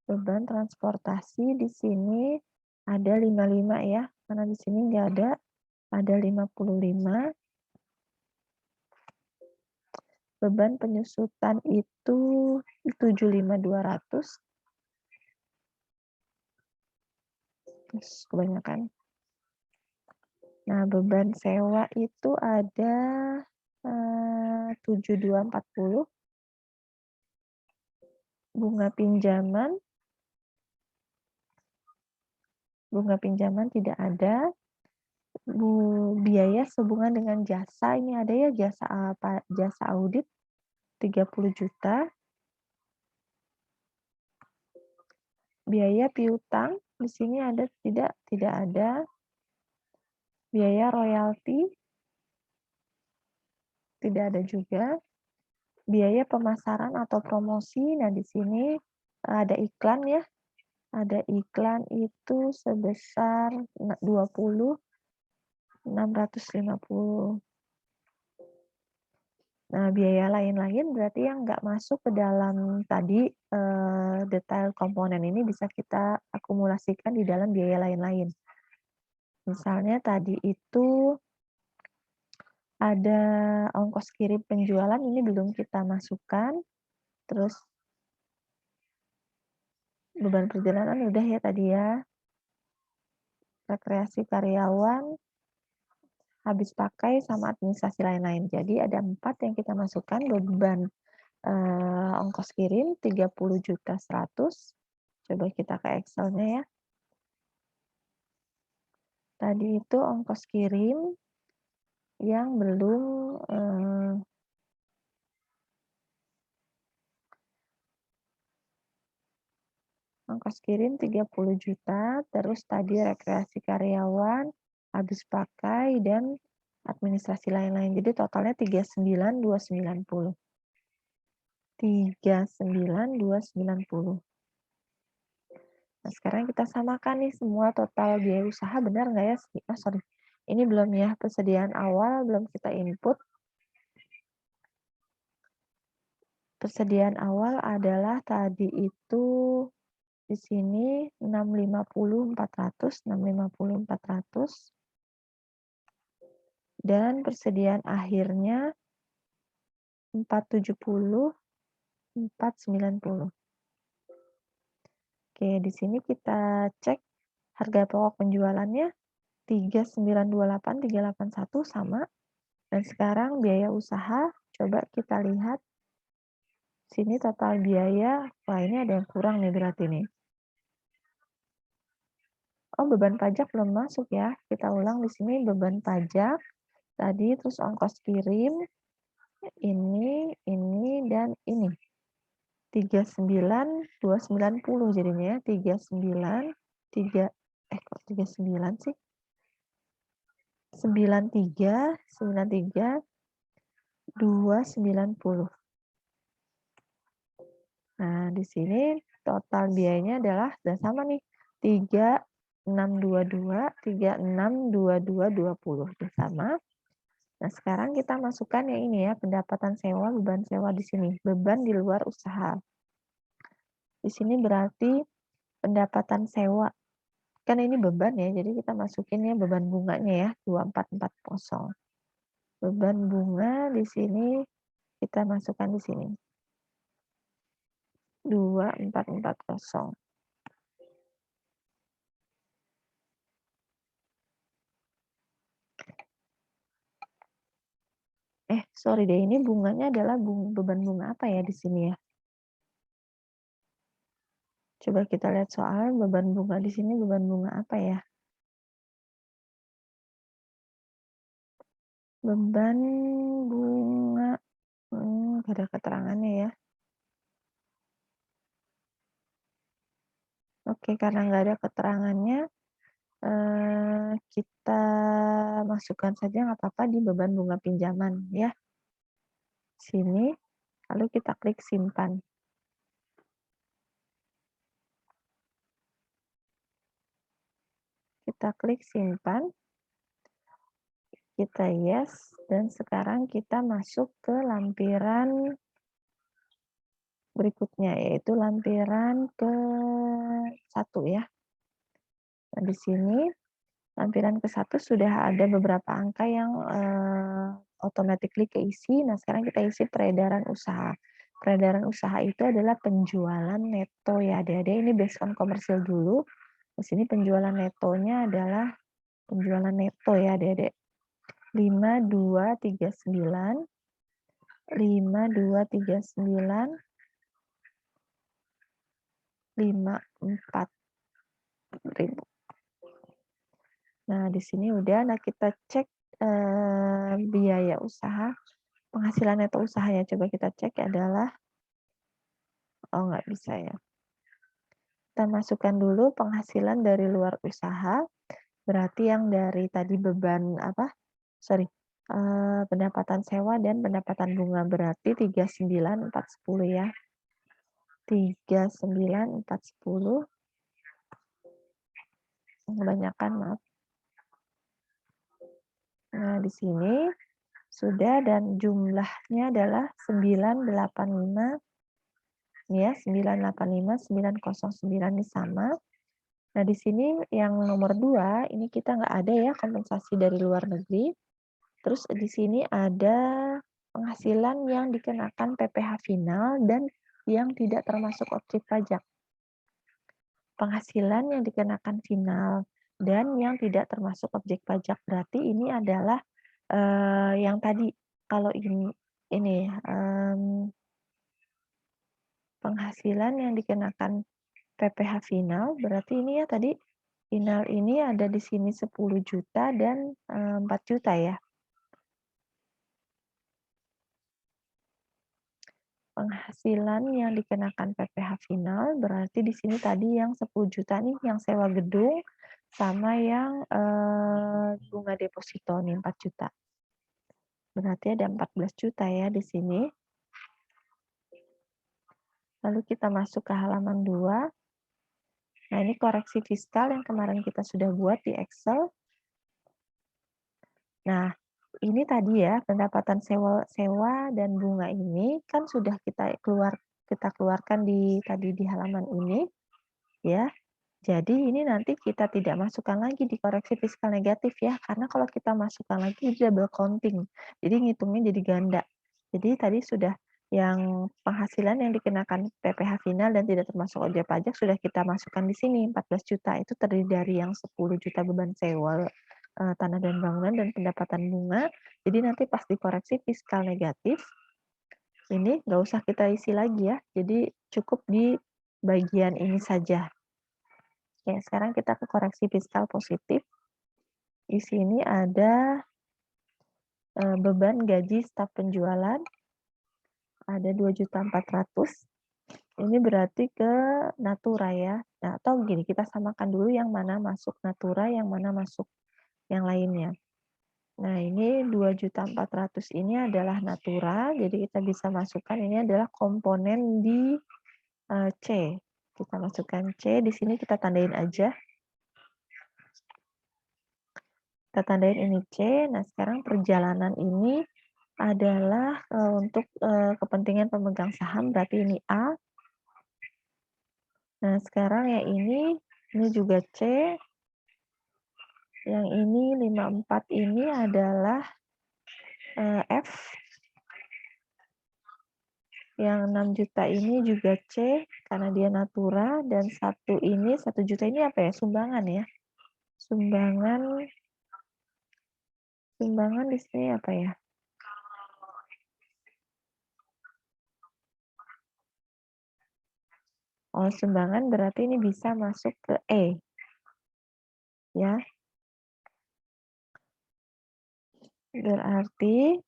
Beban transportasi di sini ada 55 ya, karena di sini nggak ada 55. Beban penyusutan itu 75.200. Terus kebanyakan. Nah, beban sewa itu ada 7240. Bunga pinjaman tidak ada. Biaya sehubungan dengan jasa, ini ada ya, jasa apa? Jasa audit 30 juta. Biaya piutang di sini ada tidak? Tidak ada. Biaya royalti tidak ada juga. Biaya pemasaran atau promosi, nah di sini ada iklan ya. Ada iklan itu sebesar 20.650. Nah, biaya lain-lain berarti yang nggak masuk ke dalam tadi, detail komponen ini bisa kita akumulasikan di dalam biaya lain-lain. Misalnya tadi itu ada ongkos kirim penjualan, ini belum kita masukkan. Terus beban perjalanan udah ya tadi ya. Rekreasi karyawan, habis pakai, sama administrasi lain-lain. Jadi ada 4 yang kita masukkan, beban ongkos kirim 30.100.000. Coba kita ke Excel-nya ya. Tadi itu ongkos kirim yang belum ongkos kirim 30 juta, terus tadi rekreasi karyawan, habis pakai, dan administrasi lain-lain. Jadi totalnya 39.290. 39.290. Nah, sekarang kita samakan nih semua total biaya usaha, benar nggak ya? Sorry, ini belum ya, persediaan awal belum kita input. Persediaan awal adalah tadi itu di sini 650.400 dan persediaan akhirnya 470.490. Oke, di sini kita cek harga pokok penjualannya 3928.381 sama. Dan sekarang biaya usaha, coba kita lihat sini total biaya. Wah, ini ada yang kurang nih berarti nih. Oh, beban pajak belum masuk ya. Kita ulang di sini beban pajak tadi, terus ongkos kirim ini, dan ini. 39.290 jadinya ya. 39 sih? 93.290. Nah, di sini total biayanya adalah dan sama nih, 3622 sama. Nah, sekarang kita masukkan yang ini ya, pendapatan sewa, beban sewa di sini, beban di luar usaha. Di sini berarti pendapatan sewa. Kan ini beban ya, jadi kita masukin ya beban bunganya ya, 2440. Beban bunga di sini kita masukkan di sini. 2440. Sorry deh, ini bunganya adalah beban bunga apa ya di sini ya? Coba kita lihat soal beban bunga di sini beban bunga apa ya? Beban bunga, nggak ada keterangannya ya. Oke, karena nggak ada keterangannya, kita masukkan saja nggak apa-apa di beban bunga pinjaman ya, sini, lalu kita klik simpan. Kita klik simpan, kita yes, dan sekarang kita masuk ke lampiran berikutnya, yaitu lampiran ke-1 ya. Nah, di sini lampiran ke-1 sudah ada beberapa angka yang, automatically keisi. Nah, sekarang kita isi peredaran usaha. Peredaran usaha itu adalah penjualan neto ya, Adik-adik. Ini based on komersil dulu. Di sini penjualan netonya adalah penjualan neto ya, Adik-adik. 5239, 5239, 54.000. Nah, di sini udah. Nah, kita cek, biaya usaha, penghasilan neto usahanya. Coba kita cek adalah, oh nggak bisa ya. Kita masukkan dulu penghasilan dari luar usaha, berarti yang dari tadi beban apa, sorry, pendapatan sewa dan pendapatan bunga, berarti 39.410 ya. 39.410, kebanyakan maaf. Nah, di sini sudah dan jumlahnya adalah 985 ya, 985, 909 ini sama. Nah, di sini yang nomor 2 ini kita nggak ada ya kompensasi dari luar negeri. Terus di sini ada penghasilan yang dikenakan PPh final dan yang tidak termasuk objek pajak. Penghasilan yang dikenakan final dan yang tidak termasuk objek pajak. Berarti ini adalah, yang tadi, kalau ini, penghasilan yang dikenakan PPh final, berarti ini ya tadi, final ini ada di sini 10.000.000 dan, 4.000.000 ya. Penghasilan yang dikenakan PPh final, berarti di sini tadi yang 10.000.000 nih, yang sewa gedung, sama yang, bunga deposito nih 4.000.000. Berarti ada 14.000.000 ya di sini. Lalu kita masuk ke halaman 2. Nah, ini koreksi fiskal yang kemarin kita sudah buat di Excel. Nah, ini tadi ya, pendapatan sewa dan bunga ini kan sudah kita keluarkan tadi di halaman ini, ya. Jadi ini nanti kita tidak masukkan lagi di koreksi fiskal negatif ya, karena kalau kita masukkan lagi double counting. Jadi ngitungnya jadi ganda. Jadi tadi sudah yang penghasilan yang dikenakan PPh final dan tidak termasuk objek pajak sudah kita masukkan di sini 14.000.000, itu terdiri dari yang 10.000.000 beban sewa, tanah dan bangunan dan pendapatan bunga. Jadi nanti pas dikoreksi fiskal negatif, ini nggak usah kita isi lagi ya, jadi cukup di bagian ini saja. Oke, sekarang kita ke koreksi fiskal positif. Di sini ada, beban gaji staf penjualan, ada 2.400.000. Ini berarti ke Natura ya. Nah, atau gini, kita samakan dulu yang mana masuk Natura, yang mana masuk yang lainnya. Nah, ini 2.400.000 ini adalah Natura, jadi kita bisa masukkan ini adalah komponen di, C. Kita masukkan C, di sini kita tandain aja. Kita tandain ini C. Nah, sekarang perjalanan ini adalah, untuk, kepentingan pemegang saham, berarti ini A. Nah, sekarang yang ini juga C. Yang ini 54 ini adalah, F. Yang 6.000.000 ini juga C, karena dia Natura, dan 1.000.000 ini apa ya, sumbangan ya. Sumbangan di sini apa ya? Oh, sumbangan berarti ini bisa masuk ke E, ya. Berarti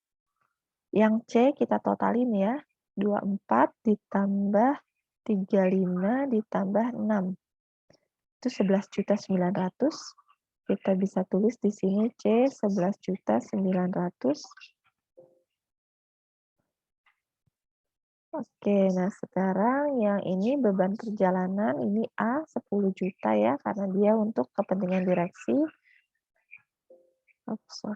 yang C kita totalin ya, 24 ditambah 35 ditambah 6. Itu 11.900.000. Kita bisa tulis di sini C 11.900.000. Oke, nah sekarang yang ini beban perjalanan, ini A 10 juta ya, karena dia untuk kepentingan direksi. Oops.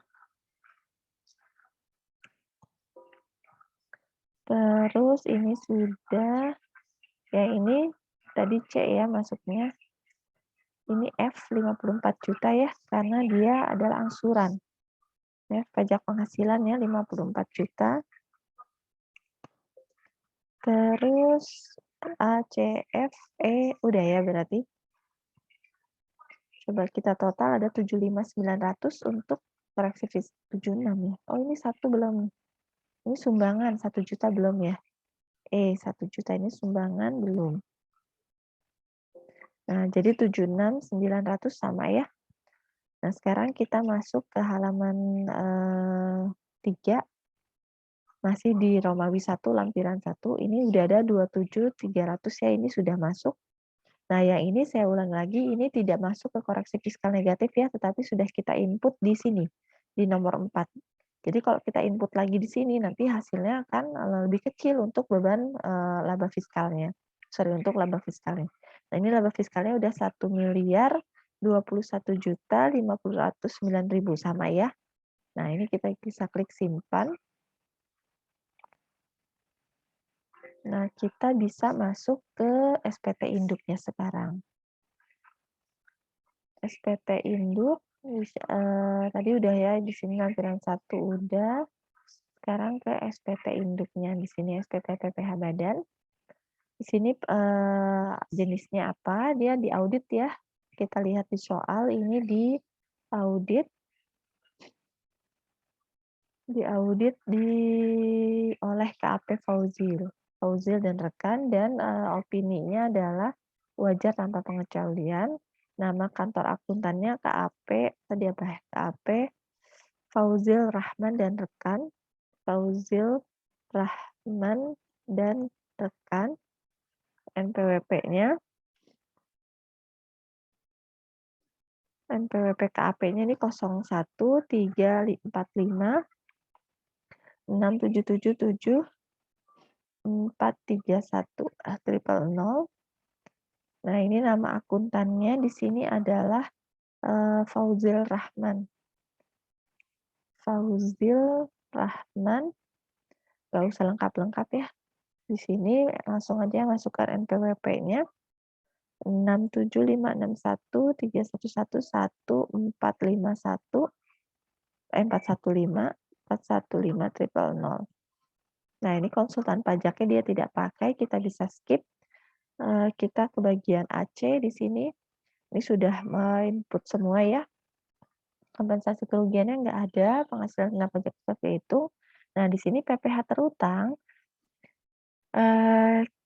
Terus ini sudah, ya ini tadi C ya masuknya. Ini F 54 juta ya, karena dia adalah angsuran. Ya, pajak penghasilan ya 54 juta. Terus A, C, F, E, udah ya berarti. Coba kita total ada 75.900 untuk koreksi 76 ya. Oh ini satu belum. Ini sumbangan 1 juta belum ya. 1 juta ini sumbangan belum. Nah jadi 76.900 sama ya. Nah sekarang kita masuk ke halaman 3. Masih di Romawi 1 lampiran 1. Ini udah ada 27.300 ya, ini sudah masuk. Nah, yang ini saya ulang lagi, ini tidak masuk ke koreksi fiskal negatif ya, tetapi sudah kita input di sini, di nomor 4. Jadi kalau kita input lagi di sini, nanti hasilnya akan lebih kecil untuk beban laba fiskalnya. Sorry, untuk laba fiskalnya. Nah, ini laba fiskalnya udah 1.021.509.000 sama ya. Nah, ini kita bisa klik simpan. Nah, kita bisa masuk ke SPT induknya sekarang. SPT induk tadi udah ya, di sini lampiran 1 udah. Sekarang ke SPT induknya, di sini SPT PPh badan. Di sini jenisnya apa? Dia di audit ya. Kita lihat di soal ini di audit. Oleh KAP Fauzil dan rekan, dan opininya adalah wajar tanpa pengecualian. Nama kantor akuntannya KAP, tadi apa ya? KAP Fauzil Rahman dan rekan. Fauzil Rahman dan rekan. NPWP-nya KAP-nya ini 013456777431. Triple 0. Nah, ini nama akuntannya di sini adalah Fauzil Rahman. Fauzil Rahman, nggak usah lengkap-lengkap ya. Di sini langsung aja masukkan NPWP-nya 415 triple 0. Nah, ini konsultan pajaknya dia tidak pakai, kita bisa skip. Kita ke bagian AC di sini. Ini sudah input semua ya. Kompensasi kerugiannya nggak ada, penghasilan kena pajak seperti itu. Nah, di sini PPh terutang,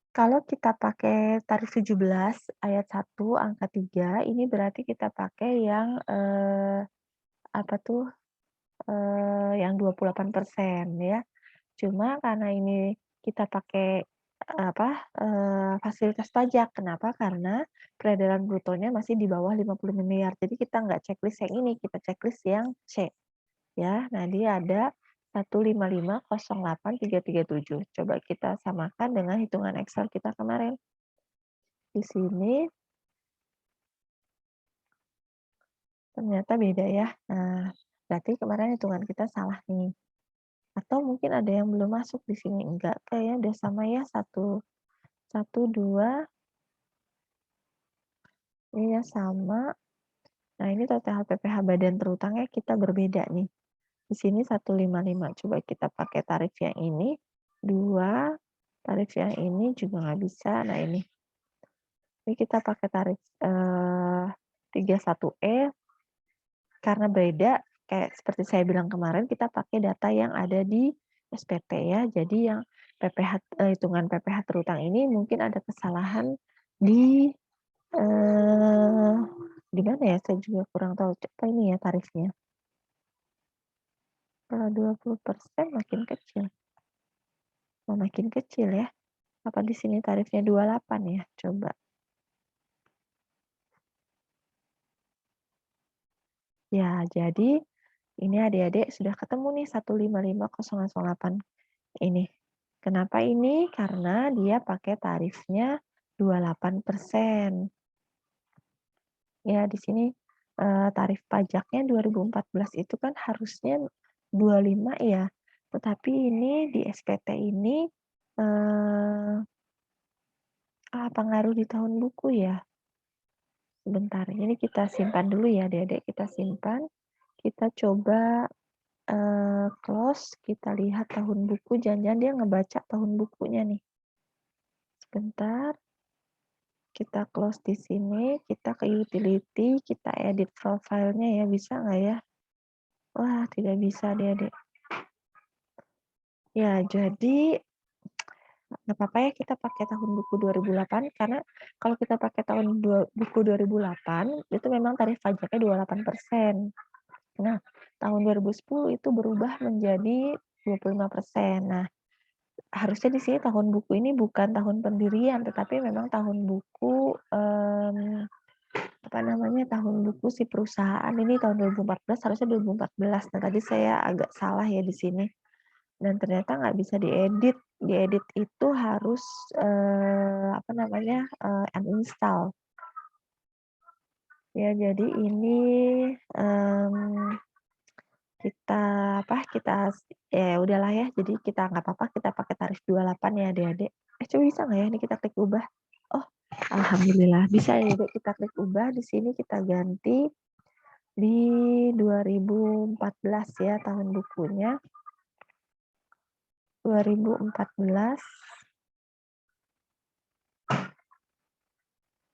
kalau kita pakai tarif 17 ayat 1 angka 3, ini berarti kita pakai yang, apa tuh, yang 28% ya. Cuma karena ini kita pakai, fasilitas pajak. Kenapa? Karena peredaran brutonya masih di bawah 50 miliar. Jadi kita nggak checklist yang ini, kita checklist yang C. Ya, nah dia ada 155.08.337. Coba kita samakan dengan hitungan Excel kita kemarin. Di sini ternyata beda ya. Nah, berarti kemarin hitungan kita salah nih. Atau mungkin ada yang belum masuk di sini. Enggak, kayaknya udah sama ya. 2. Iya, sama. Nah, ini total PPh badan terutangnya kita berbeda nih. Di sini 155. Coba kita pakai tarif yang ini. 2. Tarif yang ini juga nggak bisa. Nah, ini kita pakai tarif 31E. Karena beda, kayak seperti saya bilang kemarin, kita pakai data yang ada di SPT ya. Jadi yang hitungan PPh terutang ini mungkin ada kesalahan di di mana ya? Saya juga kurang tahu. Coba ini ya tarifnya. Kalau 20% makin kecil. Oh, makin kecil ya. Apa di sini tarifnya 28 ya? Coba. Ya, jadi ini adik-adik sudah ketemu nih 155.008 ini. Kenapa ini? Karena dia pakai tarifnya 28%. Ya, di sini tarif pajaknya 2014 itu kan harusnya 25 ya. Tetapi ini di SPT ini apa ngaruh di tahun buku ya? Sebentar, ini kita simpan dulu ya adik-adik, kita simpan. Kita coba close, kita lihat tahun buku, jangan-jangan dia ngebaca tahun bukunya nih. Sebentar, kita close di sini, kita ke utility, kita edit profile-nya ya, bisa nggak ya? Wah, tidak bisa adik-adik. Ya, jadi nggak apa-apa ya kita pakai tahun buku 2008, karena kalau kita pakai buku 2008, itu memang tarif pajaknya 28%. Nah, tahun 2010 itu berubah menjadi 25%. Nah, harusnya di sini tahun buku ini bukan tahun pendirian, tetapi memang tahun buku apa namanya, tahun buku si perusahaan ini tahun 2014, harusnya 2014. Nah, tadi saya agak salah ya di sini. Dan ternyata nggak bisa diedit. Diedit itu harus apa namanya, uninstall. Ya, jadi ini kita ya udahlah ya, jadi kita nggak apa-apa, kita pakai tarif 28 ya adik-adik. Coba bisa nggak ya ini kita klik ubah? Oh, alhamdulillah bisa ya adik, kita klik ubah, di sini kita ganti di 2014 ya tahun bukunya. 2014.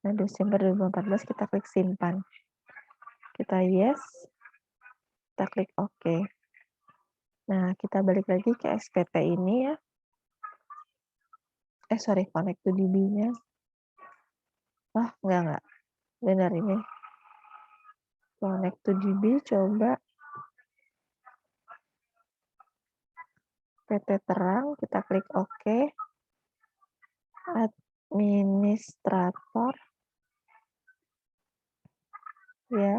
Nah, Desember 2014 kita klik simpan. Kita yes, kita klik OK. Nah, kita balik lagi ke SPT ini ya. Sorry, connect to DB-nya. Wah, enggak. Benar ini. Connect to DB, coba. PT Terang, kita klik OK. Administrator. Ya.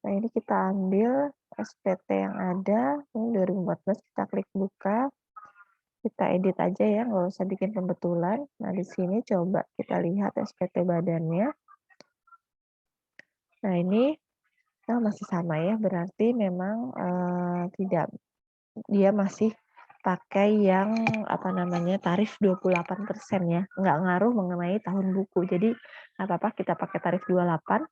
Nah, ini kita ambil SPT yang ada. Ini 2014, kita klik buka. Kita edit aja ya, nggak usah bikin pembetulan. Nah, di sini coba kita lihat SPT badannya. Nah, ini masih sama ya, berarti memang tidak, dia masih pakai yang apa namanya, tarif 28% ya, nggak ngaruh mengenai tahun buku. Jadi nggak apa-apa kita pakai tarif 28.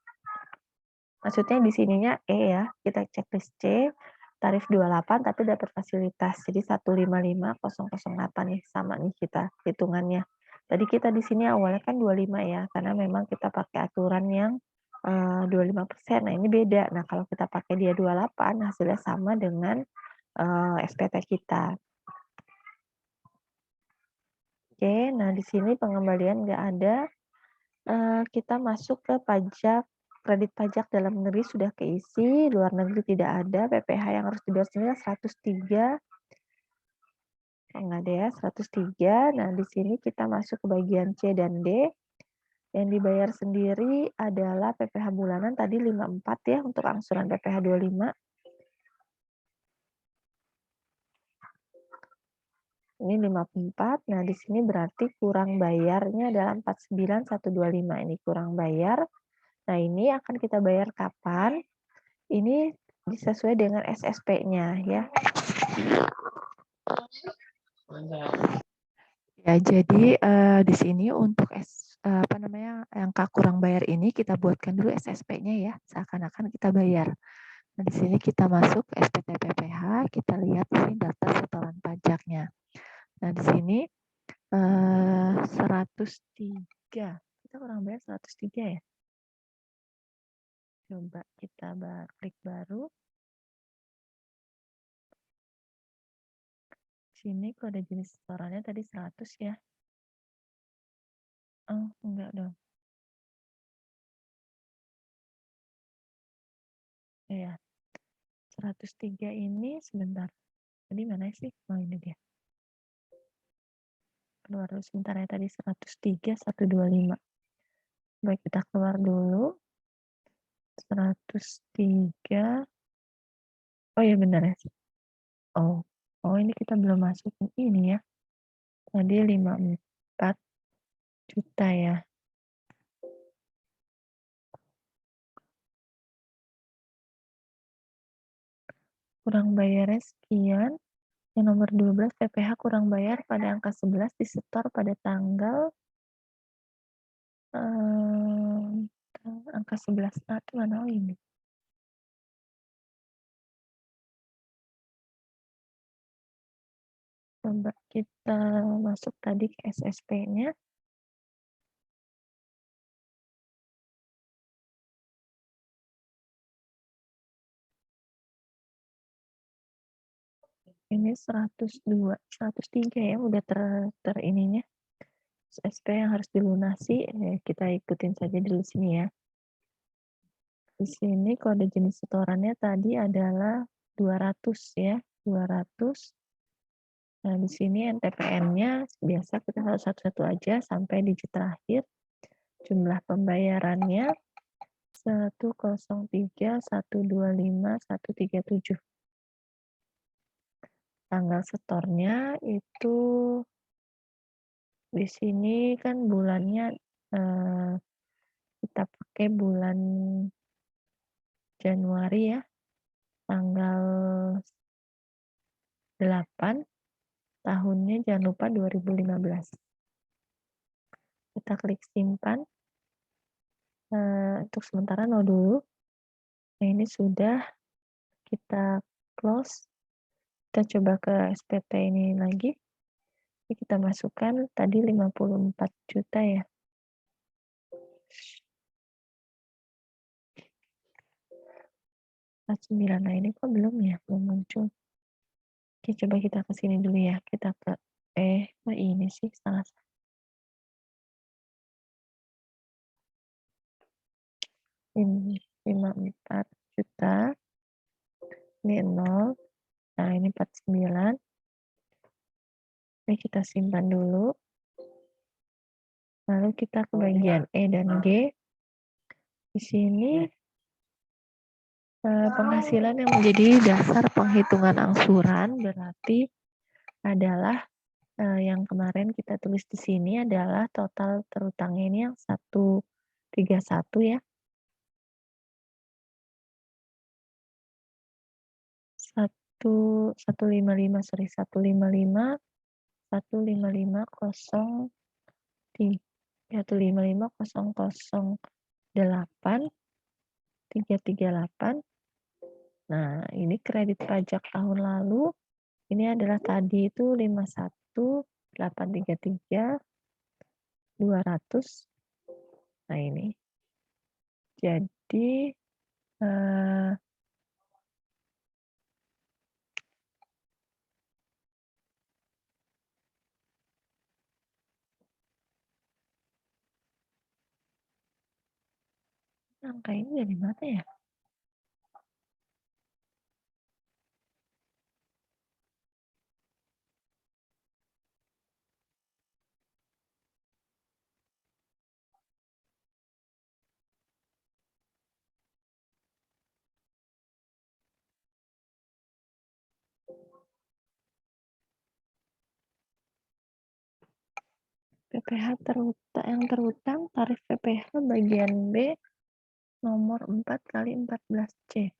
Maksudnya di sininya ya, kita checklist C, tarif 28 tapi dapat fasilitas. Jadi 155.008 nih, sama nih kita hitungannya. Tadi kita di sini awalnya kan 25 ya, karena memang kita pakai aturan yang 25%. Nah, ini beda. Nah, kalau kita pakai dia 28, hasilnya sama dengan SPT kita. Oke, nah di sini pengembalian nggak ada. Kita masuk ke pajak, kredit pajak dalam negeri sudah keisi, luar negeri tidak ada, PPh yang harus dibayar sendiri 103. Nggak ada ya, 103. Nah, di sini kita masuk ke bagian C dan D. Yang dibayar sendiri adalah PPh bulanan tadi 54 ya, untuk angsuran PPh 25. Ini 54. Nah, di sini berarti kurang bayarnya adalah 49.125. Ini kurang bayar. Nah, ini akan kita bayar kapan? Ini disesuai dengan SSP-nya ya. Ya, jadi di sini untuk apa namanya, angka kurang bayar ini kita buatkan dulu SSP-nya ya, seakan-akan kita bayar. Nah, di sini kita masuk SPT PPh, kita lihat ini data setoran pajaknya. Nah, di sini 103. Kita kurang bayar 103 ya. Coba kita klik baru. Sini kode jenis setorannya tadi 100 ya. Oh, enggak dong. Iya, 103 ini sebentar. Tadi mana sih? Oh, ini dia. Keluar dulu sebentar ya, tadi 103, 125. Baik, kita keluar dulu. 103. Oh iya benar ya. Oh, oh ini kita belum masukin ini ya. Tadi 54 juta ya. Kurang bayarnya sekian. Yang nomor 12 PPh kurang bayar pada angka 11 disetor pada tanggal angka 11A itu mana? Oh ini. Coba kita masuk tadi ke SSP-nya. Ini 102, 103 ya, udah ter ininya. SSP yang harus dilunasi, kita ikutin saja dulu sini ya. Di sini kode jenis setorannya tadi adalah 200 ya, 200. Nah, di sini NTPN-nya biasa kita satu-satu aja sampai digit terakhir. Jumlah pembayarannya 103, 125, 137. Tanggal setornya itu di sini kan bulannya kita pakai bulan Januari ya, tanggal 8, tahunnya jangan lupa 2015. Kita klik simpan. Untuk sementara no dulu. Nah ini sudah, kita close. Kita coba ke SPT ini lagi. Ini kita masukkan tadi 54 juta ya. Nah ini kok belum ya, belum muncul. Oke, coba kita ke sini dulu ya. Kita ke ini sih salah. Ini 54 juta. Ini 0. Nah, ini 49. Ini kita simpan dulu. Lalu kita ke bagian E dan G. Di sini penghasilan yang menjadi dasar penghitungan angsuran berarti adalah yang kemarin kita tulis di sini adalah total terutangnya ini yang 131 ya. 155 sorry 155 155 155 338. Nah, ini kredit pajak tahun lalu. Ini adalah tadi itu 51.833 200. Nah, ini. Jadi angka ini dari mana ya? PPh yang terutang tarif PPh bagian B nomor 4 kali 14C.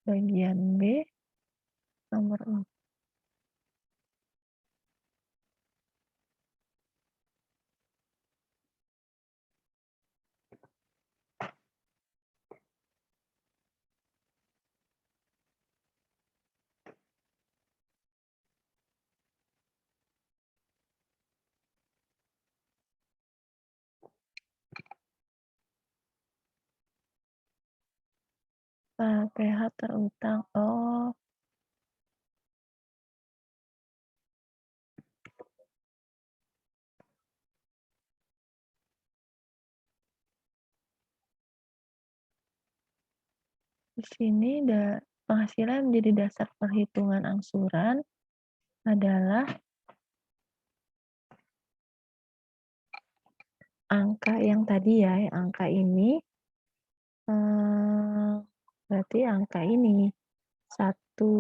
Bagian B nomor 4. PH terutang. Oh, Di sini penghasilan menjadi dasar perhitungan angsuran adalah angka yang tadi ya, angka ini, berarti angka ini, satu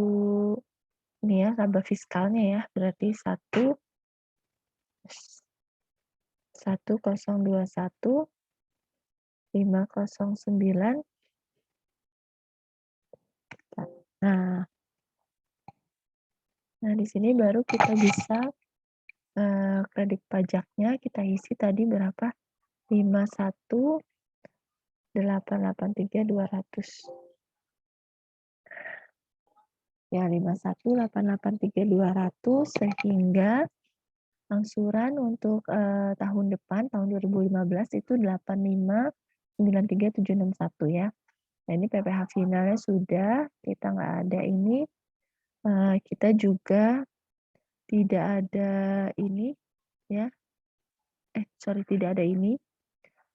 ini ya, laba fiskalnya ya, berarti 1021.509. Nah nah di sini baru kita bisa, kredit pajaknya kita isi tadi berapa, 51.883.200. Ya, 51.883.200 sehingga angsuran untuk, tahun depan, tahun 2015 itu 85.93761 ya. Nah, ini PPh finalnya sudah, kita nggak ada ini, kita juga tidak ada ini ya, tidak ada ini.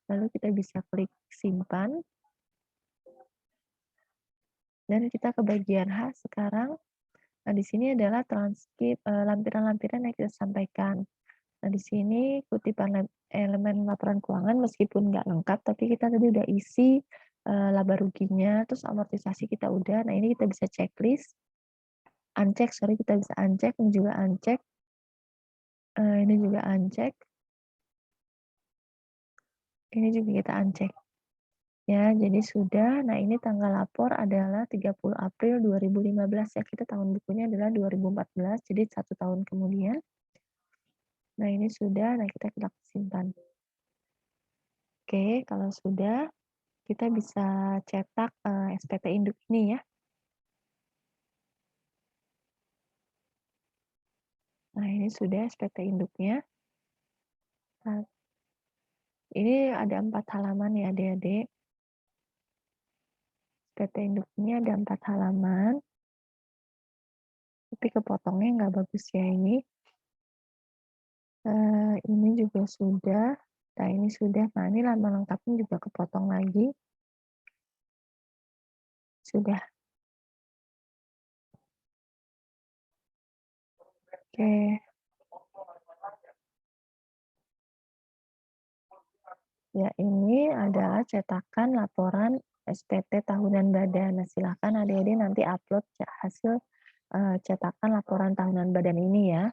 Lalu kita bisa klik simpan. Dan kita ke bagian H sekarang. Nah, di sini adalah transkrip, lampiran-lampiran yang kita sampaikan. Nah, di sini kutipan elemen laporan keuangan meskipun nggak lengkap, tapi kita tadi udah isi, laba ruginya, terus amortisasi kita udah. Nah, ini kita bisa checklist, kita bisa uncheck, ini juga uncheck, ini juga uncheck, ini juga kita uncheck. Ya, jadi sudah. Nah, ini tanggal lapor adalah 30 April 2015 ya. Kita tahun bukunya adalah 2014, jadi 1 tahun kemudian. Nah, ini sudah. Nah, kita klik simpan. Oke, kalau sudah, kita bisa cetak, SPT induk ini ya. Nah, ini sudah SPT induknya. Nah, ini ada 4 halaman ya, adik-adik. SPT induk ini ada 4 halaman. Tapi kepotongnya nggak bagus ya ini. Ini juga sudah. Nah, ini sudah. Nah, ini nama lengkapnya juga kepotong lagi. Sudah. Oke. Ya, ini adalah cetakan laporan SPT tahunan badan. Nah, silakan adik-adik nanti upload hasil, cetakan laporan tahunan badan ini ya.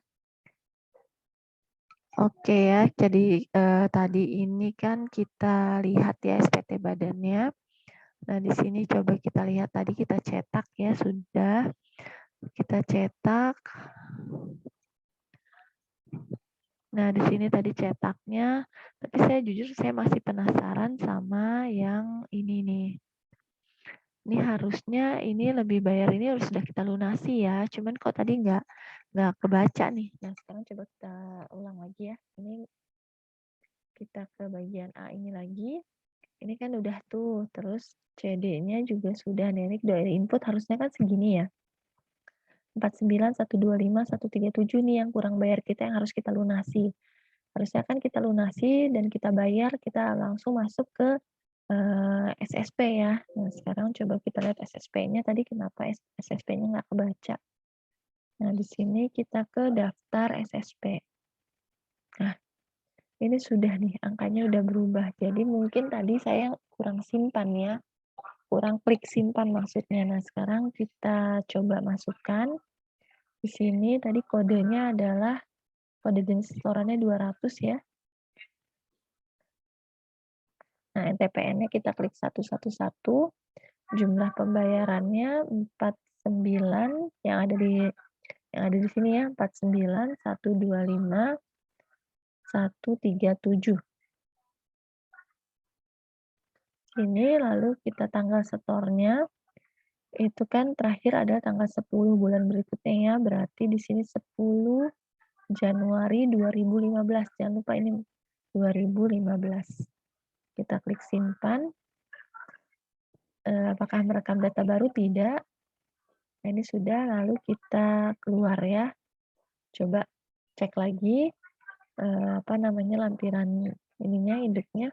Oke ya, jadi tadi ini kan kita lihat ya SPT badannya. Nah, di sini coba kita lihat tadi kita cetak ya, sudah. Kita cetak. Nah, di sini tadi cetaknya, tapi saya jujur saya masih penasaran sama yang ini nih. Ini harusnya ini lebih bayar ini harus sudah kita lunasi ya, cuman kok tadi nggak kebaca nih. Nah, sekarang coba kita ulang lagi ya. Ini kita ke bagian A ini lagi. Ini kan udah tuh, terus CD-nya juga sudah nih. Ini dari input harusnya kan segini ya. 49.125.137 nih yang kurang bayar kita yang harus kita lunasi. Harusnya kan kita lunasi dan kita bayar, kita langsung masuk ke SSP ya. Nah, sekarang coba kita lihat SSP-nya tadi kenapa SSP-nya nggak kebaca. Nah, di sini kita ke daftar SSP. Nah, ini sudah nih, angkanya udah berubah. Jadi mungkin tadi saya kurang simpan ya, kurang klik simpan maksudnya. Nah, sekarang kita coba masukkan. Di sini tadi kodenya adalah kode jenis setorannya 200 ya. Nah, NTPN-nya kita klik 111, jumlah pembayarannya 49 yang ada di sini ya, 49.125.137. Ini lalu kita tanggal setornya itu kan terakhir ada tanggal 10 bulan berikutnya ya, berarti di sini 10 Januari 2015. Jangan lupa ini 2015. Kita klik simpan. Apakah merekam data baru? Tidak. Nah, ini sudah, lalu kita keluar ya. Coba cek lagi lampiran ininya, induknya.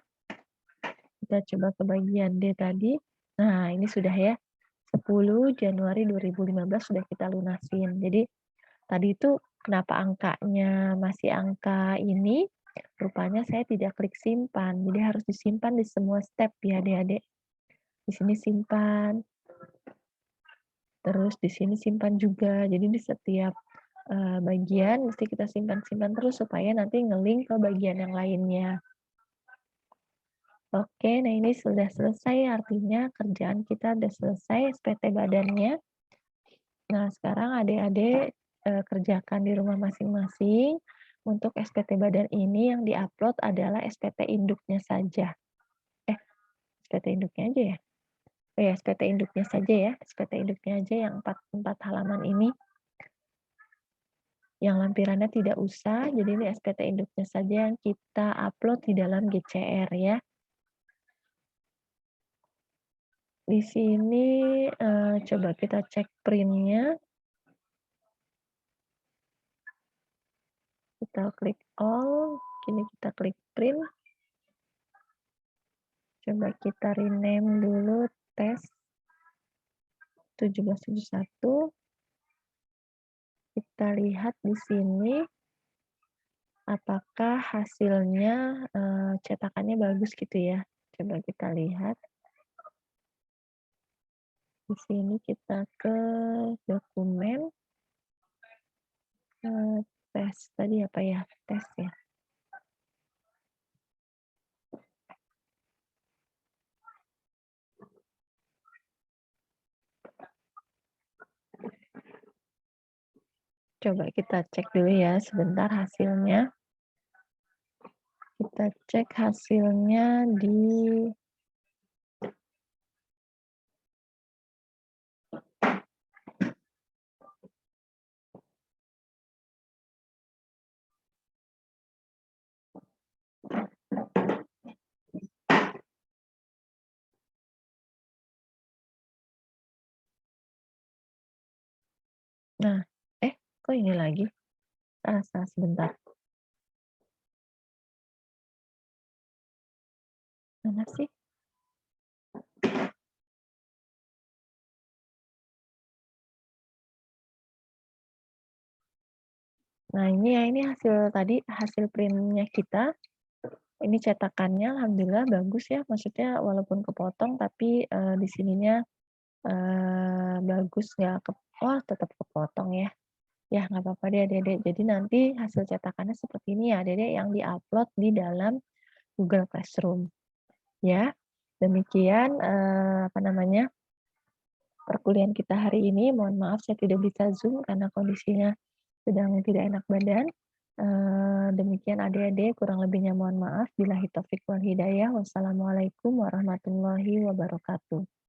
Kita coba ke bagian D tadi. Nah, ini sudah ya. 10 Januari 2015 sudah kita lunasin. Jadi tadi itu kenapa angkanya masih angka ini, rupanya saya tidak klik simpan. Jadi harus disimpan di semua step ya Adik-adik. Di sini simpan, terus di sini simpan juga. Jadi di setiap bagian mesti kita simpan-simpan terus supaya nanti ngelink ke bagian yang lainnya. Oke, nah ini sudah selesai, artinya kerjaan kita sudah selesai, SPT badannya. Nah, sekarang adik-adik kerjakan di rumah masing-masing. Untuk SPT badan ini yang diupload adalah SPT induknya saja. SPT induknya aja ya? Oh ya, SPT induknya saja ya. SPT induknya aja yang 4 halaman ini. Yang lampirannya tidak usah, jadi ini SPT induknya saja yang kita upload di dalam GCR ya. Di sini coba kita cek print-nya. Kita klik all, kini kita klik print. Coba kita rename dulu tes 1771. Kita lihat di sini apakah hasilnya cetakannya bagus gitu ya. Coba kita lihat. Di sini kita ke dokumen, tes tadi apa ya? Tes ya. Coba kita cek dulu ya sebentar hasilnya. Kita cek hasilnya di nah, kok ini lagi? Salah sebentar. Mana sih? Nah, ini hasil tadi, hasil print-nya kita. Ini cetakannya alhamdulillah bagus ya, maksudnya walaupun kepotong tapi di sininya bagus, tetap kepotong ya. Ya nggak apa-apa deh Adik-adik. Jadi nanti hasil cetakannya seperti ini ya Adik-adik yang diupload di dalam Google Classroom. Ya, demikian perkuliahan kita hari ini. Mohon maaf saya tidak bisa Zoom karena kondisinya sedang tidak enak badan. Demikian adik-adik, kurang lebihnya mohon maaf. Billahi taufiq wal hidayah. Wassalamualaikum warahmatullahi wabarakatuh.